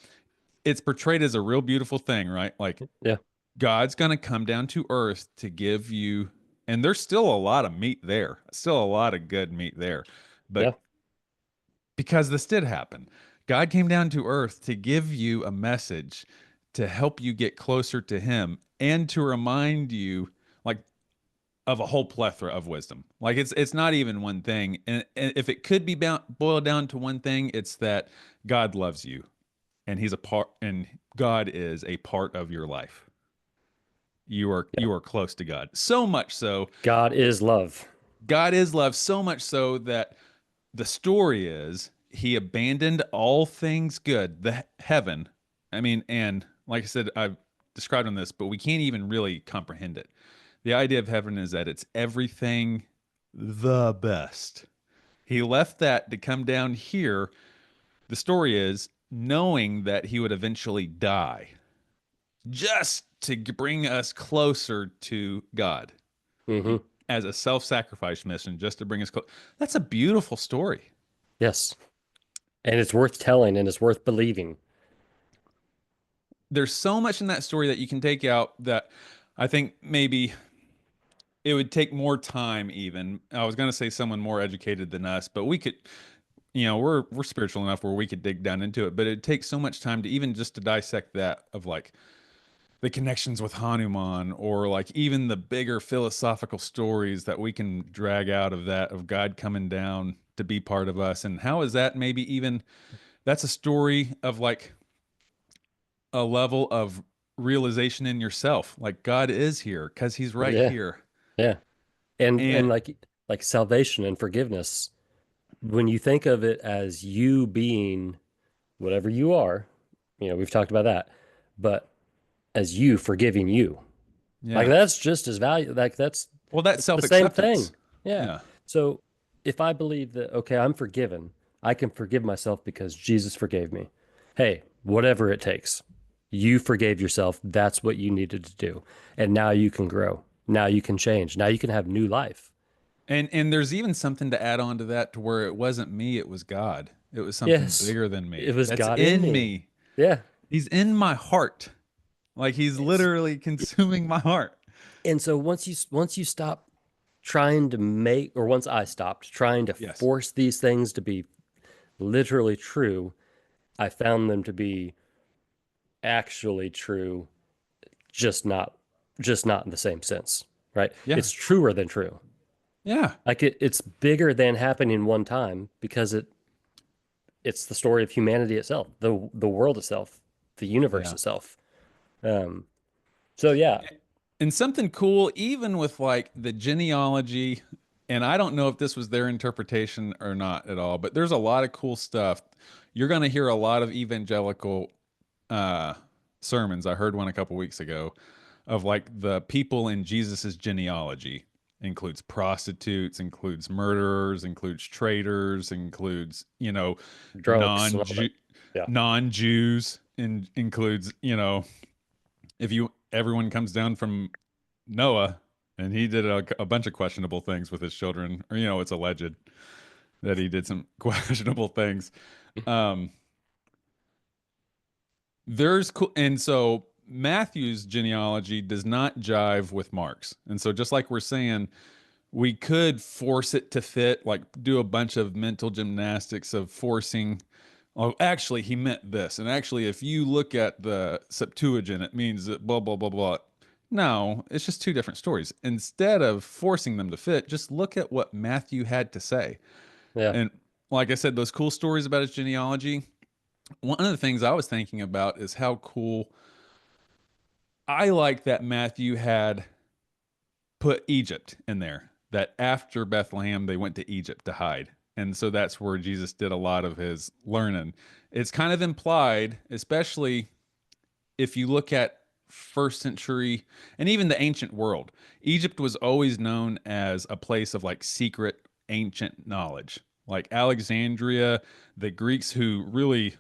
it's portrayed as a real beautiful thing, right? Like Yeah, God's going to come down to earth to give you, and there's still a lot of meat there, still a lot of good meat there, yeah, but because this did happen, God came down to earth to give you a message to help you get closer to him and to remind you like of a whole plethora of wisdom. Like it's not even one thing. And if it could be boiled down to one thing, it's that God loves you and God is a part of your life. yeah. You are close to God. So much so, God is love. God is love so much so that the story is he abandoned all things good, the heaven. I mean, and like I said, I've described on this, but we can't even really comprehend it. The idea of heaven is that it's everything the best. He left that to come down here. The story is knowing that he would eventually die just to bring us closer to God Hmm. as a self-sacrifice mission, just to bring us close. That's a beautiful story. Yes. And it's worth telling and it's worth believing. there's so much in that story that you can take out that I think maybe it would take more time even. I was going to say someone more educated than us, but we could, we're spiritual enough where we could dig down into it, but it takes so much time to even just to dissect that of like the connections with Hanuman or like even the bigger philosophical stories that we can drag out of that of God coming down to be part of us. And how is that maybe even that's a story of like a level of realization in yourself. Like God is here because he's right Yeah. here. Yeah. And And like salvation and forgiveness, when you think of it as you being whatever you are, we've talked about that, but as you forgiving you, like yeah, that's just as valuable. Like well, that's it's the same self-acceptance. thing. Yeah. Yeah. So if I believe that, okay, I'm forgiven, I can forgive myself because Jesus forgave me. Hey, whatever it takes, you forgave yourself. That's what you needed to do. And now you can grow. Now you can change. Now you can have new life. And there's even something to add on to that to where it wasn't me, it was God. It was something Yes. bigger than It me. was That's God in in me. me. Yeah. He's in my heart. Like he's It's, literally consuming my heart. and so once you stop trying to make, or once I stopped trying to Yes. force these things to be literally true, I found them to be actually true, just not in the same sense, right? Yeah. It's truer than true. Yeah. Like it's bigger than happening one time because it's the story of humanity itself, the world itself, the universe Yeah. itself. Um, so yeah, And something cool, even with like the genealogy, and I don't know if this was their interpretation or not at all, but there's a lot of cool stuff. You're going to hear a lot of evangelical uh, sermons. I heard one a couple weeks ago of like the people in Jesus's genealogy includes prostitutes, includes murderers, includes traitors, includes, drunks and all that. non-Jew, Yeah. non-Jews, and includes, if you everyone comes down from Noah and he did a bunch of questionable things with his children, or it's alleged that he did some questionable things. Um, there's cool, and so Matthew's genealogy does not jive with Mark's, and so just like we're saying, we could force it to fit, like do a bunch of mental gymnastics of forcing. Oh, actually, he meant this. And actually, if you look at the Septuagint, it means that blah, blah, blah, blah. No, it's just two different stories. Instead of forcing them to fit, just look at what Matthew had to say. Yeah. And like I said, those cool stories about his genealogy. One of the things I was thinking about is how cool I like that Matthew had put Egypt in there, that after Bethlehem, they went to Egypt to hide. And so that's where Jesus did a lot of his learning. It's kind of implied, especially if you look at first century and even the ancient world. Egypt was always known as a place of like secret ancient knowledge. Like Alexandria, the Greeks who really,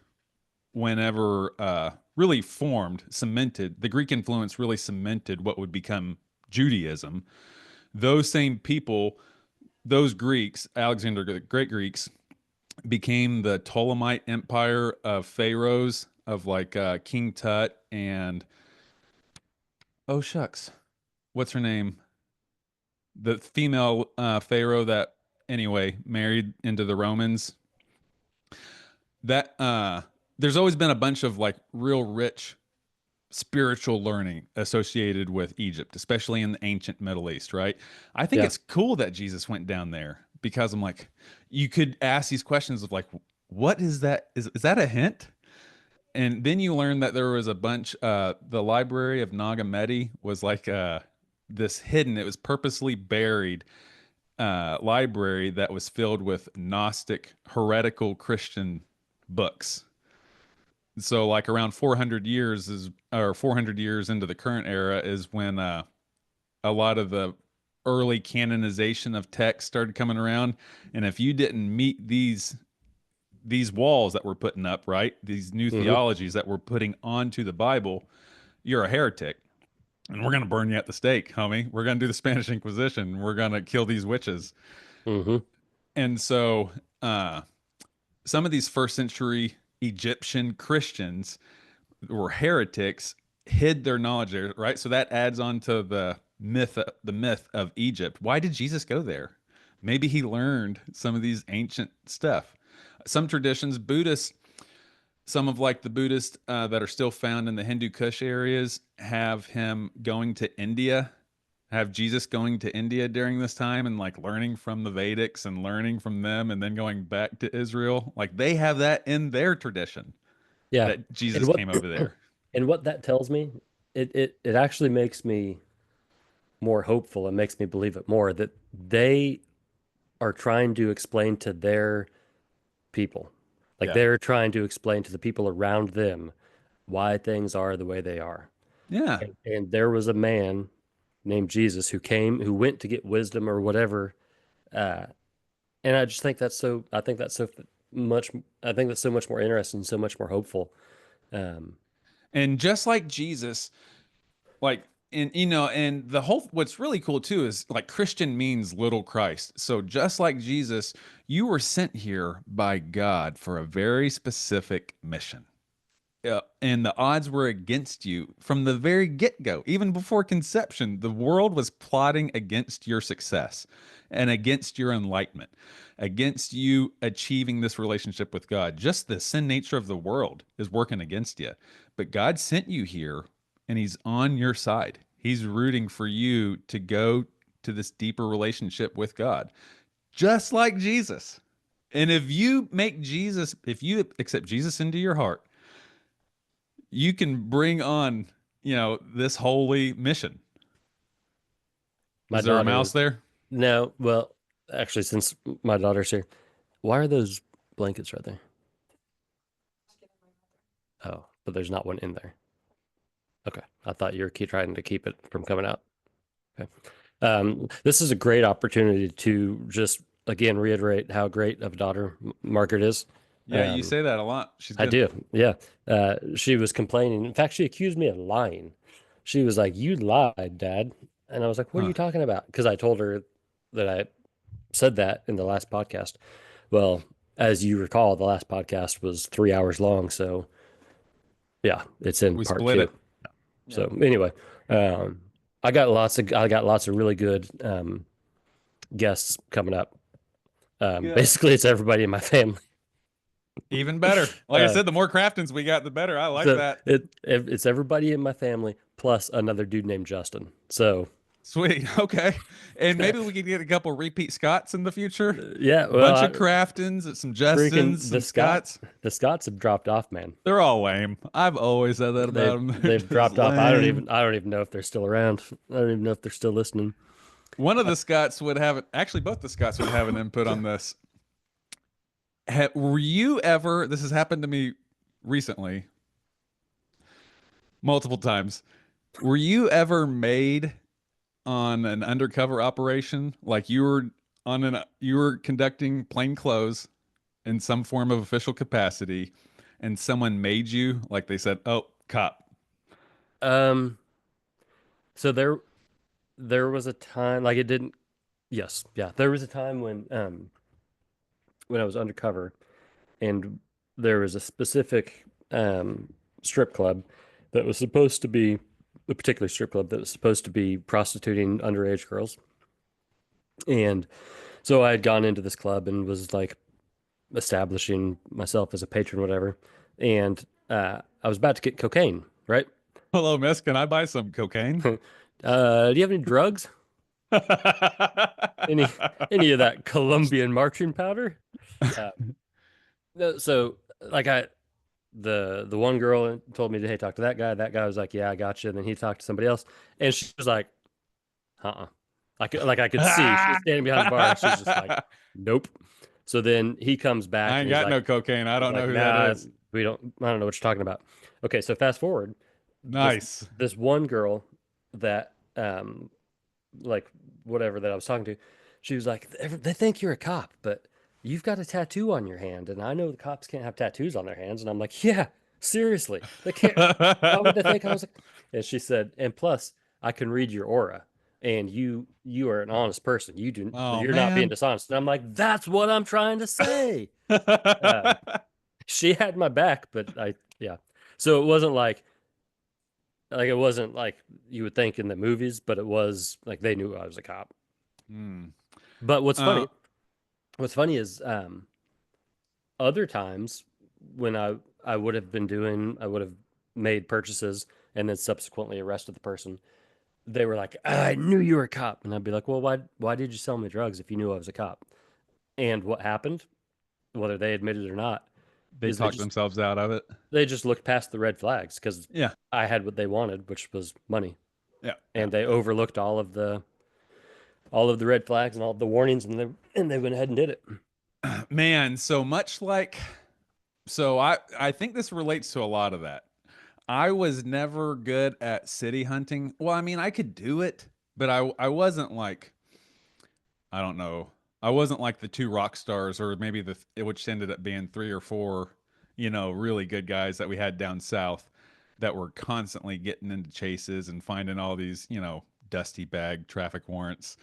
whenever really formed, cemented, the Greek influence really cemented what would become Judaism. Those same people, those Greeks, Alexander the Great Greeks, became the Ptolemite Empire of pharaohs of like King Tut and oh shucks, what's her name? The female pharaoh that anyway married into the Romans. That there's always been a bunch of like real rich spiritual learning associated with Egypt, especially in the ancient Middle East, right? I think Yeah. it's cool that Jesus went down there because I'm like, you could ask these questions of like, what is that? Is that a hint? And then you learn that there was a bunch, the library of Nag Hammadi was like this hidden, it was purposely buried library that was filled with Gnostic, heretical Christian books. So like around 400 years is or 400 years into the current era is when a lot of the early canonization of text started coming around, and if you didn't meet these walls that we're putting up, right, these new Mm-hmm. theologies that we're putting onto the Bible, you're a heretic, and we're going to burn you at the stake, homie. We're going to do the Spanish Inquisition. We're going to kill these witches. Mm-hmm. And so some of these first century Egyptian Christians were heretics hid their knowledge there, right? So that adds on to the myth of Egypt. Why did Jesus go there? Maybe he learned some of these ancient stuff. Some traditions, Buddhists, some of like the Buddhists that are still found in the Hindu Kush areas have him going to India, have Jesus going to India during this time and like learning from the Vedics and learning from them and then going back to Israel. Like they have that in their tradition Yeah. that Jesus came over there. And what that tells me, it actually makes me more hopeful. It makes me believe it more that they are trying to explain to their people, like Yeah. they're trying to explain to the people around them why things are the way they are. Yeah. And there was a man named Jesus who went to get wisdom or whatever. And I just think I think that's so much more interesting, so much more hopeful. And just like Jesus, like, and and the whole, what's really cool too is like Christian means little Christ. So just like Jesus, you were sent here by God for a very specific mission. And the odds were against you from the very get-go. Even before conception, the world was plotting against your success and against your enlightenment, against you achieving this relationship with God. Just the sin nature of the world is working against you. But God sent you here and he's on your side. He's rooting for you to go to this deeper relationship with God, just like Jesus. And if you accept Jesus into your heart, you can bring on, this holy mission. Is there a mouse there? No. Well, actually, since my daughter's here, why are those blankets right there? Oh, but there's not one in there. Okay. I thought you were trying to keep it from coming out. Okay. This is a great opportunity to just, again, reiterate how great of a daughter Margaret is. Yeah, you say that a lot. She's good. I do. Yeah. She was complaining. In fact, she accused me of lying. She was like, "You lied, Dad." And I was like, "What are you talking about?" Because I told her that I said that in the last podcast. Well, as you recall, the last podcast was 3 hours long. So yeah, it's in part split 2. it. So anyway, I got lots of really good guests coming up. Basically, it's everybody in my family. Even better. Like I said, the more Craftons we got, the better. I like that. It's everybody in my family plus another dude named Justin. So sweet. Okay. And maybe we could get a couple repeat Scots in the future. Yeah. A bunch of Craftons, some Justins, some Scots. The Scots have dropped off, man. They're all lame. I've always said that about them. They've dropped off. I don't even know if they're still around. I don't even know if they're still listening. One of the Scots would have actually both the Scots would have an input on this. Were you ever, this has happened to me recently, multiple times. Were you ever made on an undercover operation? Like you were conducting plain clothes in some form of official capacity and someone made you, like they said, "Oh, cop." So there was a time, like it didn't, yes. Yeah. There was a time when I was undercover and there was a specific strip club that was supposed to be a particular strip club that was supposed to be prostituting underage girls. And so I had gone into this club and was like establishing myself as a patron, whatever. And I was about to get cocaine, right? Hello, miss. Can I buy some cocaine? Do you have any drugs? any of that Colombian marching powder? So like the one girl told me, "Hey, talk to that guy." That guy was like, "Yeah, I got you." And then he talked to somebody else, and she was like, I could see she's standing behind the bar, and she's just like, "Nope." So then he comes back. I ain't got no cocaine. I don't know who that is. I don't know what you're talking about. Okay, so fast forward. Nice. This one girl that like whatever that I was talking to, she was like, "They think you're a cop, but you've got a tattoo on your hand, and I know the cops can't have tattoos on their hands." And I'm like, "Yeah, seriously, they can't. Why would they think I was?" And she said, "And plus, I can read your aura, and you are an honest person. You're not being dishonest." And I'm like, "That's what I'm trying to say." She had my back, but So it wasn't like it wasn't like you would think in the movies, but it was like they knew I was a cop. Hmm. But Uh, what's funny is other times when I would have made purchases and then subsequently arrested the person, they were like, I knew you were a cop. And I'd be like, well, why did you sell me drugs if you knew I was a cop? And what happened, whether they admitted it or not, they is talked themselves out of it. they just looked past the red flags because Yeah. I had what they wanted, which was money. Yeah. And they overlooked all of the red flags and all of the warnings, and they went ahead and did it. Man, so much like, so I think this relates to a lot of that. I was never good at city hunting. Well, I mean, I could do it, but I wasn't like, I don't know. I wasn't like the two rock stars, or maybe which ended up being three or four, really good guys that we had down south that were constantly getting into chases and finding all these, dusty bag traffic warrants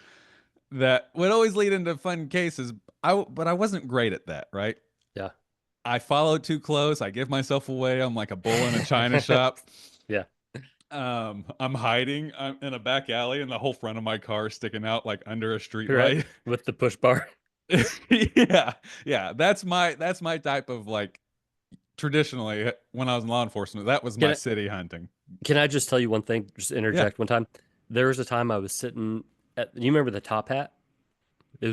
that would always lead into fun cases. But I wasn't great at that, right? Yeah. I follow too close. I give myself away. I'm like a bull in a china shop. Yeah. I'm hiding. I'm in a back alley, and the whole front of my car sticking out like under a street Right. light. With the push bar. Yeah. That's my type of like. Traditionally, when I was in law enforcement, that was my city hunting. Can I just tell you one thing? Just interject one time. There was a time I was sitting at. You remember the Top Hat? It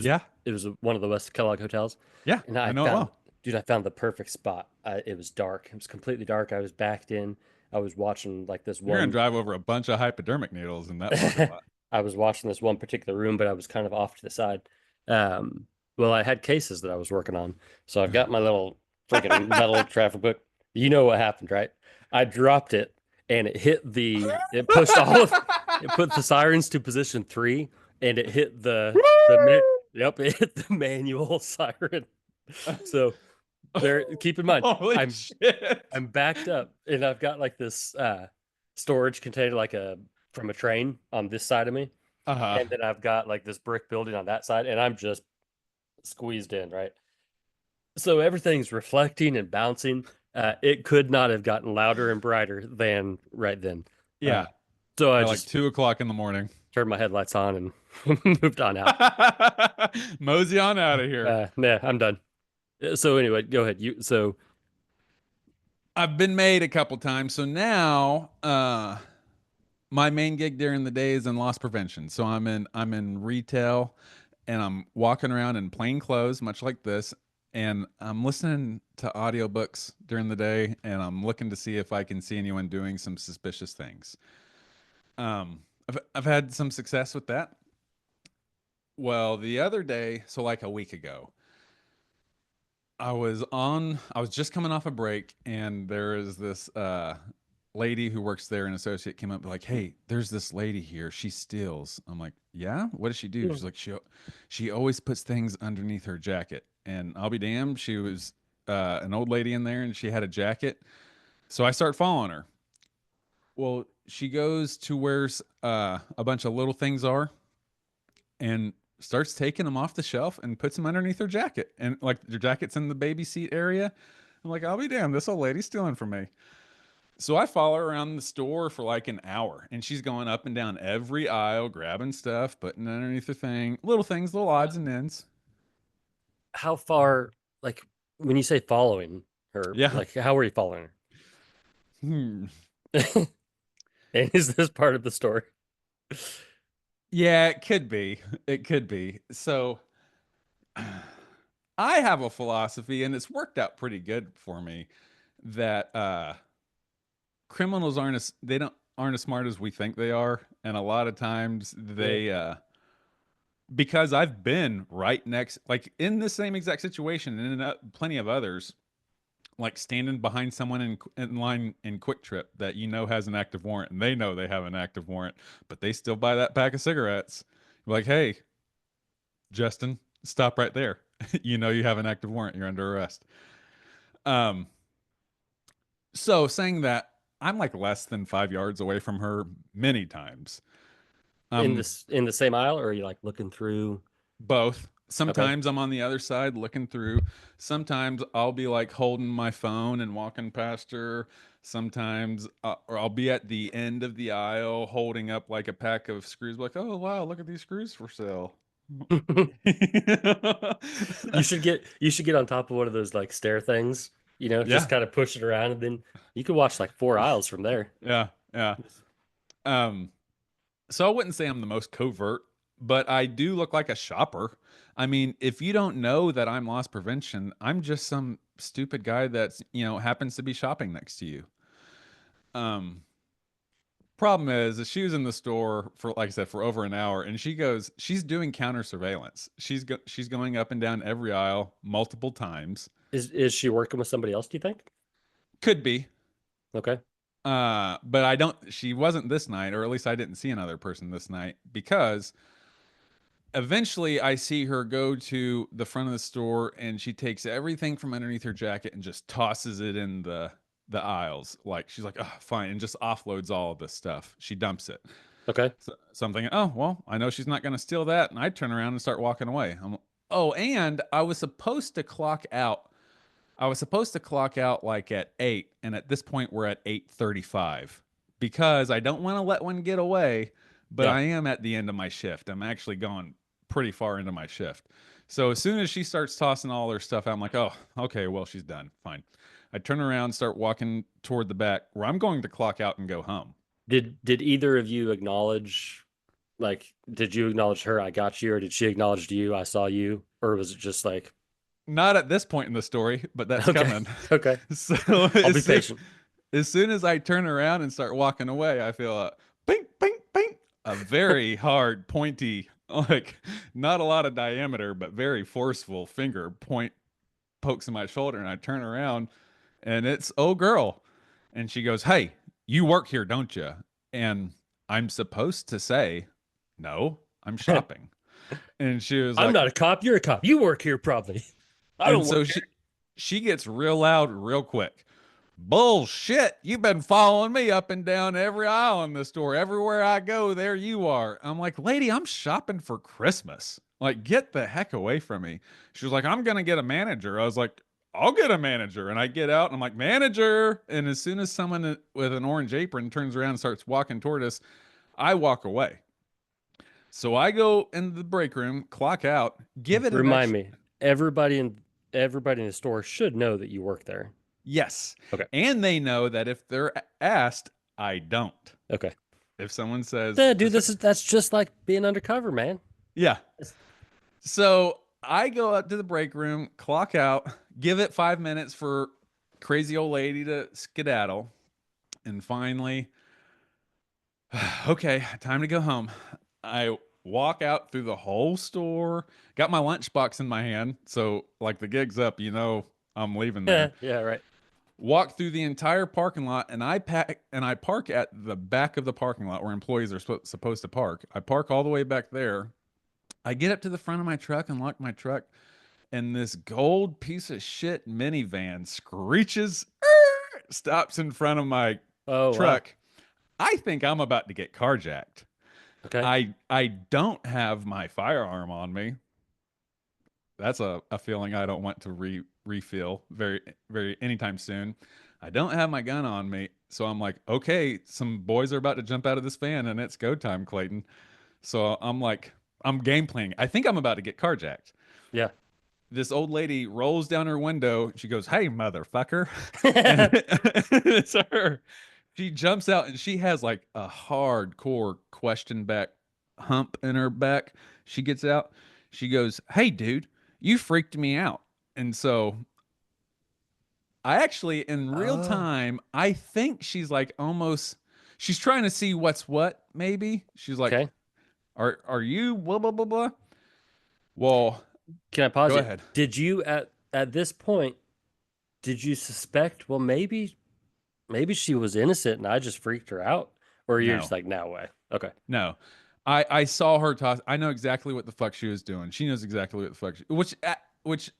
was one of the West Kellogg hotels. Yeah, and I know it well. Dude, I found the perfect spot. It was dark. It was completely dark. I was backed in. I was watching like this You're gonna drive over a bunch of hypodermic needles in that spot. I was watching this one particular room, but I was kind of off to the side. Well, I had cases that I was working on, so I've got my little freaking metal traffic book. You know what happened, right? I dropped it, and it put the sirens to position 3, and it hit it hit the manual siren. So keep in mind, I'm backed up, and I've got like this storage container from a train on this side of me. And then I've got like this brick building on that side, and I'm just squeezed in, right? So everything's reflecting and bouncing. It could not have gotten louder and brighter than right then. Yeah. So I like just 2:00 in the morning turned my headlights on and moved on out. Mosey on out of here. Nah, I'm done. So anyway, go ahead. So I've been made a couple times. So now, my main gig during the day is in loss prevention. So I'm in retail, and I'm walking around in plain clothes, much like this, and I'm listening to audiobooks during the day, and I'm looking to see if I can see anyone doing some suspicious things. I've had some success with that. Well, the other day, so like a week ago, I was just coming off a break, and there is this lady who works there, an associate, came up like, hey, there's this lady here. She steals. I'm like, yeah? What does she do? She's like, she always puts things underneath her jacket. And I'll be damned, she was an old lady in there, and she had a jacket. So I start following her. Well, she goes to where a bunch of little things are, and starts taking them off the shelf and puts them underneath her jacket. And like your jacket's in the baby seat area. I'm like, I'll be damned, this old lady's stealing from me. So I follow her around the store for like an hour, and she's going up and down every aisle, grabbing stuff, putting it underneath the thing, little things, little odds and ends. How far, like when you say following her, like how are you following her? And is this part of the story? Yeah, it could be. It could be. So I have a philosophy, and it's worked out pretty good for me, that criminals aren't as smart as we think they are, and a lot of times they because I've been right next, like in the same exact situation, and in plenty of others, like standing behind someone in line in Quick Trip that has an active warrant, and they know they have an active warrant, but they still buy that pack of cigarettes. You're like, hey, Justin, stop right there. You have an active warrant. You're under arrest. So saying that, I'm like less than 5 yards away from her many times. In the same aisle, or are you like looking through? Both. Sometimes I'm on the other side looking through. Sometimes I'll be like holding my phone and walking past her. Sometimes or I'll be at the end of the aisle holding up like a pack of screws, like, oh wow, look at these screws for sale. You should get on top of one of those like stair things, just kind of push it around, and then you could watch like 4 aisles from there. Yeah. So I wouldn't say I'm the most covert, but I do look like a shopper. I mean, if you don't know that I'm loss prevention, I'm just some stupid guy that's, happens to be shopping next to you. Problem is she was in the store for, like I said, for over an hour, and she's doing counter surveillance. She's going up and down every aisle multiple times. Is she working with somebody else, do you think? Could be. Okay. But she wasn't this night, or at least I didn't see another person this night, because eventually I see her go to the front of the store and she takes everything from underneath her jacket and just tosses it in the aisles. Like, she's like, oh, fine, and just offloads all of this stuff. She dumps it. Okay. So I'm thinking, oh, well, I know she's not going to steal that. And I turn around and start walking away. And I was supposed to clock out. Like at 8, and at this point we're at 8:35 because I don't want to let one get away, but I am at the end of my shift. I'm actually going pretty far into my shift. So as soon as she starts tossing all her stuff out, I'm like, oh, okay, well, she's done. Fine. I turn around, start walking toward the back where I'm going to clock out and go home. Did either of you acknowledge, like, did you acknowledge her, I got you, or did she acknowledge you, I saw you, or was it just like... Not at this point in the story, but that's coming. Okay. So I'll be patient. As soon as I turn around and start walking away, I feel a bing, bing, bing, a very hard, pointy, like not a lot of diameter, but very forceful finger pokes in my shoulder, and I turn around, and it's old girl, and she goes, "Hey, you work here, don't you?" And I'm supposed to say, "No, I'm shopping." And she was like, "I'm not a cop. You're a cop. You work here, probably." And so she gets real loud real quick. Bullshit. You've been following me up and down every aisle in the store. Everywhere I go, there you are. I'm like, lady, I'm shopping for Christmas. Like, get the heck away from me. She was like, I'm going to get a manager. I was like, I'll get a manager. And I get out and I'm like, manager. And as soon as someone with an orange apron turns around and starts walking toward us, I walk away. So I go into the break room, clock out, give it Remind me, everybody in the store should know that you work there. Yes. Okay. And they know that if they're asked, I don't. Okay. If someone says, yeah, dude, that's just like being undercover, man. Yeah. So I go up to the break room, clock out, give it 5 minutes for crazy old lady to skedaddle. And finally, okay, time to go home. I walk out through the whole store, got my lunchbox in my hand. So like the gig's up, I'm leaving there. Yeah, right. Walk through the entire parking lot, and I park at the back of the parking lot where employees are supposed to park. I park all the way back there. I get up to the front of my truck and lock my truck, and this gold piece of shit minivan screeches, stops in front of my truck. Wow. I think I'm about to get carjacked. Okay. I don't have my firearm on me. That's a feeling I don't want to refill very, very anytime soon. I don't have my gun on me. So I'm like, okay, some boys are about to jump out of this van and it's go time, Clayton. So I'm game playing. I think I'm about to get carjacked. Yeah. This old lady rolls down her window. She goes, "Hey, motherfucker." And it's her. She jumps out and she has like a hardcore question back hump in her back. She gets out. She goes, "Hey, dude, you freaked me out." And so I actually, in real time, I think she's like she's trying to see what's what, maybe. She's like, okay. Are you blah, blah, blah, blah? Well, can I pause go you? ahead. Did you, at this point, did you suspect, well, maybe she was innocent and I just freaked her out? Or you're just like, no way. Okay. No. I saw her toss. I know exactly what the fuck she was doing. She knows exactly what the fuck which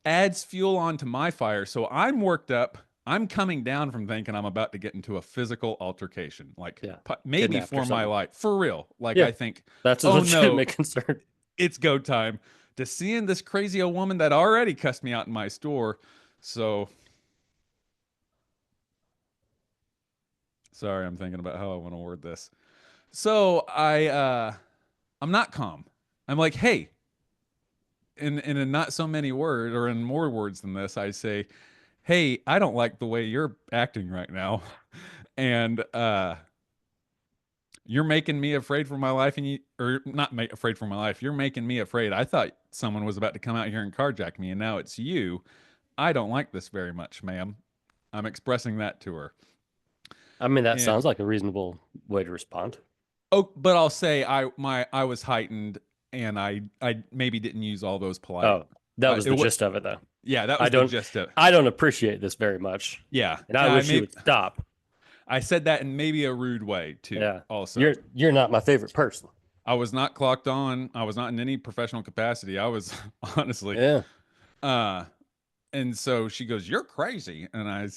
adds fuel onto my fire. So I'm worked up. I'm coming down from thinking I'm about to get into a physical altercation, like maybe for my life, for real. Like I think that's a legitimate concern. It's go time. to seeing this crazy old woman that already cussed me out in my store. So sorry, I'm thinking about how I want to word this. So I'm not calm. I'm like, hey, in a not so many words, or in more words than this, I say, hey, I don't like the way you're acting right now. And you're making me afraid for my life, and or not afraid for my life. You're making me afraid. I thought someone was about to come out here and carjack me, and now it's you. I don't like this very much, ma'am. I'm expressing that to her. I mean, that And, sounds like a reasonable way to respond. oh, but I'll say I was heightened, and I maybe didn't use all those polite. Oh, that was the gist of it, though. Yeah, that was the gist of it. I don't appreciate this very much. Yeah, and I wish you would stop. I said that in maybe a rude way too. Yeah. Also, you're not my favorite person. I was not clocked on. I was not in any professional capacity. I was honestly. Yeah. And so she goes, "You're crazy," and I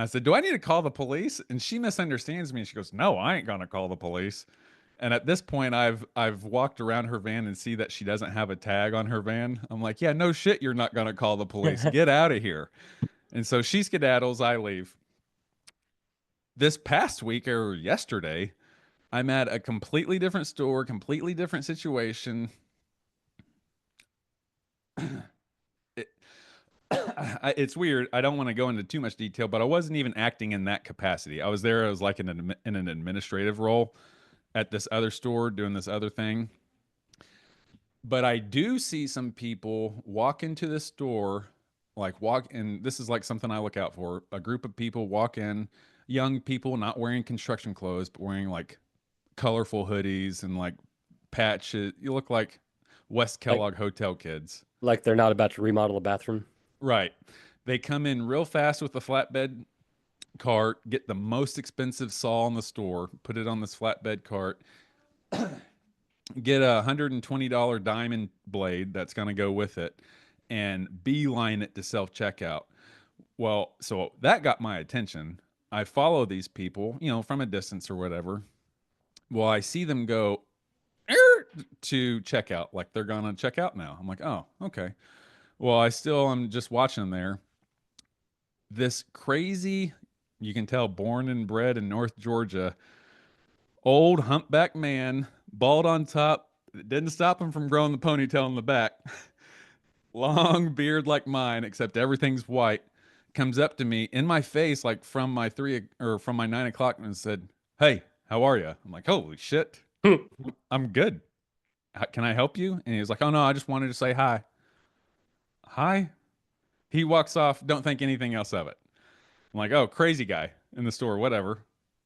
said, "Do I need to call the police?" And she misunderstands me. And she goes, "No, I ain't gonna call the police." And at this point, I've walked around her van and see that she doesn't have a tag on her van. I'm like, "Yeah, no shit, you're not gonna call the police. Get out of here." And so she skedaddles. I leave. This past week or yesterday, I'm at a completely different store, completely different situation. It's weird. I don't want to go into too much detail, but I wasn't even acting in that capacity. I was there. I was like in an administrative role at this other store doing this other thing. But I do see some people walk into the store, and this is like something I look out for. A group of people walk in, young people not wearing construction clothes, but wearing like colorful hoodies and like patches. You look like West Kellogg Hotel kids. Like they're not about to remodel a bathroom. Right. They come in real fast with a flatbed cart, get the most expensive saw in the store, put it on this flatbed cart, get a $120 diamond blade that's going to go with it, and beeline it to self-checkout. Well, so that got my attention. I follow these people, from a distance or whatever. Well, I see them go to checkout, like they're going to check out now. I'm like, oh, okay. Well, I'm just watching them there. This crazy, you can tell, born and bred in North Georgia, old humpback man, bald on top. It didn't stop him from growing the ponytail in the back. Long beard like mine, except everything's white. Comes up to me in my face, like from my 9 o'clock, and said, "Hey, how are you?" I'm like, "Holy shit, I'm good. Can I help you?" And he was like, "Oh no, I just wanted to say hi." Hi. He walks off. Don't think anything else of it. I'm like, "Oh, crazy guy in the store, whatever."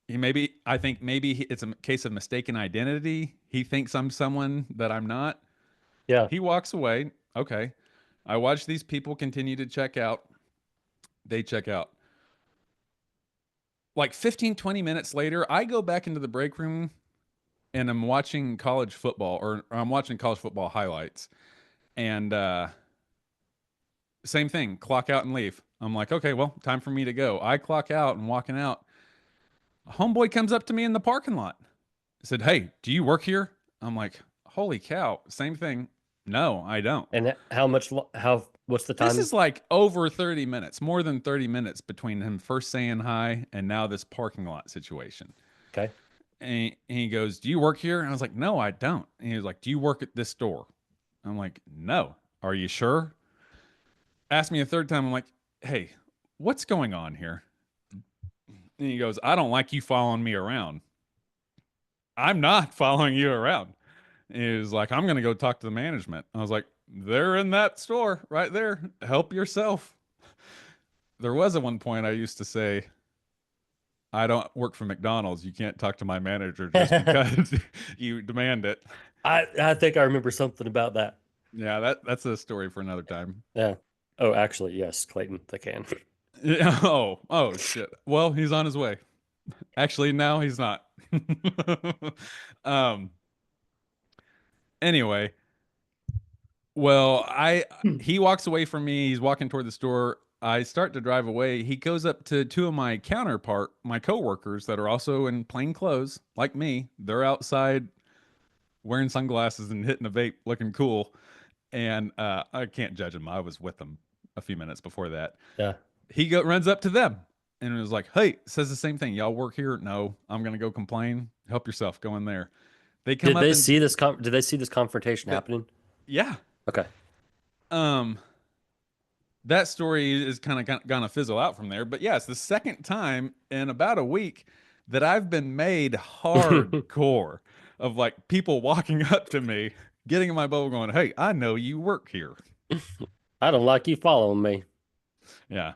I think maybe it's a case of mistaken identity. He thinks I'm someone that I'm not. Yeah. He walks away. Okay. I watch these people continue to check out. They check out. Like 15, 20 minutes later, I go back into the break room and I'm watching college football, or I'm watching college football highlights. And same thing, clock out and leave. I'm like, okay, well, time for me to go. I clock out and walking out. A homeboy comes up to me in the parking lot. Said, "Hey, do you work here?" I'm like, holy cow, same thing. No, I don't. And what's the time? This is like over 30 minutes, more than 30 minutes between him first saying hi and now this parking lot situation. Okay. And he goes, "Do you work here?" And I was like, "No, I don't." And he was like, "Do you work at this store?" I'm like, "No." "Are you sure?" Asked me a third time. I'm like, "Hey, what's going on here?" And he goes, "I don't like you following me around." "I'm not following you around." He was like, "I'm going to go talk to the management." I was like, "They're in that store right there. Help yourself." There was at one point I used to say, "I don't work for McDonald's. You can't talk to my manager just because you demand it." I think I remember something about that. Yeah, that's a story for another time. Yeah. Oh, actually, yes, Clayton, they can. Yeah. Oh shit. Well, he's on his way. Actually, now he's not. Anyway, well, he walks away from me. He's walking toward the store. I start to drive away. He goes up to two of my coworkers that are also in plain clothes, like me. They're outside wearing sunglasses and hitting a vape, looking cool. and I can't judge him. I was with him a few minutes before that. Yeah. He runs up to them and was like, "Hey," says the same thing. "Y'all work here?" "No." "I'm gonna go complain." "Help yourself. Go in there." They come Did up they and see this? Did they see this confrontation happening? yeah. Okay. That story is kind of gonna fizzle out from there. But yeah, it's the second time in about a week that I've been made hardcore of like people walking up to me, getting in my bubble, going, "Hey, I know you work here." I don't like you following me. Yeah.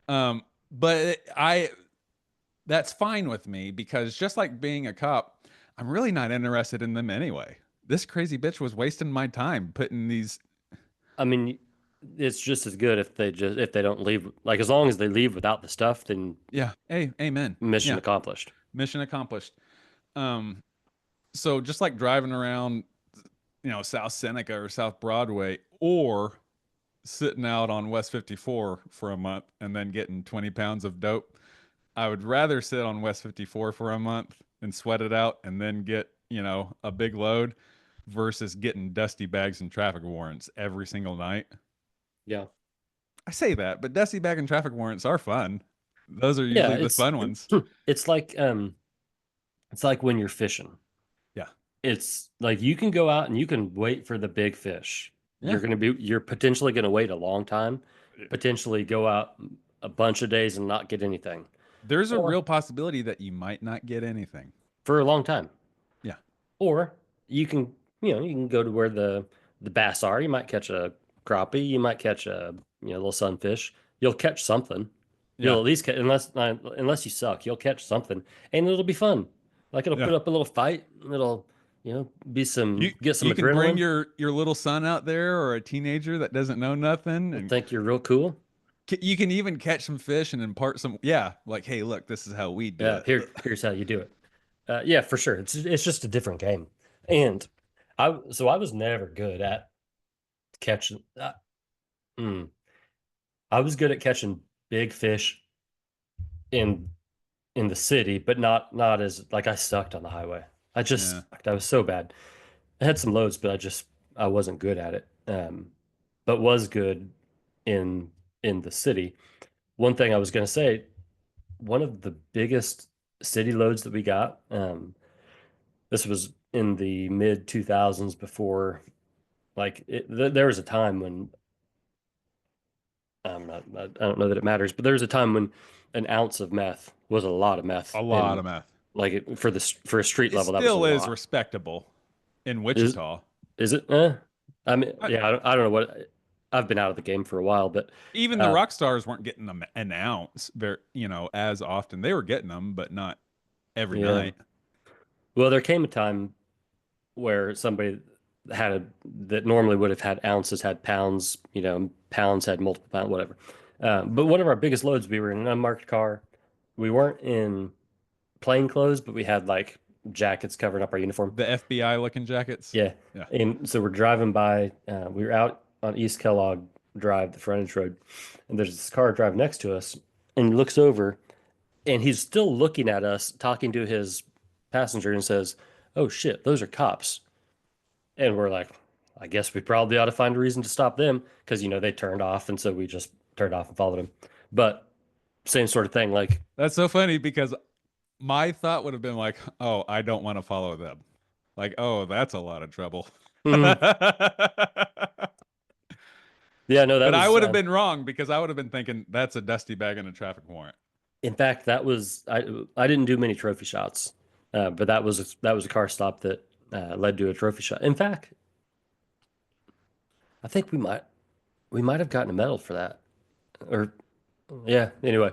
But that's fine with me because just like being a cop, I'm really not interested in them anyway. This crazy bitch was wasting my time putting these. I mean, it's just as good if they don't leave. Like as long as they leave without the stuff, then Yeah. Hey, amen. mission Yeah. accomplished. Mission accomplished. So just like driving around, South Seneca or South Broadway, or sitting out on West 54 for a month and then getting 20 pounds of dope, I would rather sit on West 54 for a month and sweat it out and then get, a big load versus getting dusty bags and traffic warrants every single night. Yeah. I say that, but dusty bag and traffic warrants are fun. Those are Yeah, usually the fun ones. It's like when you're fishing. Yeah. It's like you can go out and you can wait for the big fish. Yeah. You're potentially gonna wait a long time, potentially go out a bunch of days and not get anything. There's a Or real possibility that you might not get anything. for a long time. Yeah. Or you can, you can go to where the bass are. You might catch a crappie. You might catch a, little sunfish. You'll catch something. You'll Yeah. at least catch, unless you suck, you'll catch something, and it'll be fun. Like it'll Yeah. put up a little fight. It'll, be get some You can bring adrenaline. your little son out there or a teenager that doesn't know nothing, and Think you're real cool. you can even catch some fish and impart some. Yeah, like, hey, look, this is how we do Yeah, it. here's how you do it. Yeah, for sure. It's just a different game, and I was never good at catching. I was good at catching big fish in the city, but not as like I sucked on the highway. I just Yeah. sucked. I was so bad. I had some loads, but I wasn't good at it. But was good in the city. One thing I was going to say, one of the biggest city loads that we got, this was in the mid 2000s before, like there was a time when I don't know that it matters, but there was a time when an ounce of meth was a lot of meth. A lot and of meth. like for a street It level, that was a still is lot. respectable in Is Wichita. is it? I mean, yeah, I don't know what. I've been out of the game for a while, but Even the rock stars weren't getting them an ounce, very, as often. They were getting them, but not every yeah. night. Well, there came a time where somebody that normally would have had ounces had pounds. Pounds had multiple pounds, whatever. But one of our biggest loads, we were in an unmarked car. We weren't in plain clothes, but we had like jackets covering up our uniform. The FBI looking jackets. Yeah. Yeah. And so we're driving by, we were out on East Kellogg Drive, the frontage road, and there's this car driving next to us, and he looks over, and he's still looking at us, talking to his passenger, and says, "Oh shit, those are cops." And we're like, I guess we probably ought to find a reason to stop them because, they turned off, and so we just turned off and followed him. But same sort of thing, like, That's so funny because my thought would have been like, oh, I don't want to follow them. Like, oh, that's a lot of trouble. yeah, no, that But I was, would have been wrong because I would have been thinking that's a dusty bag and a traffic warrant. in fact, that was, I didn't do many trophy shots, but that was a car stop that led to a trophy shot. In fact, I think we might have gotten a medal for that, or yeah. Anyway,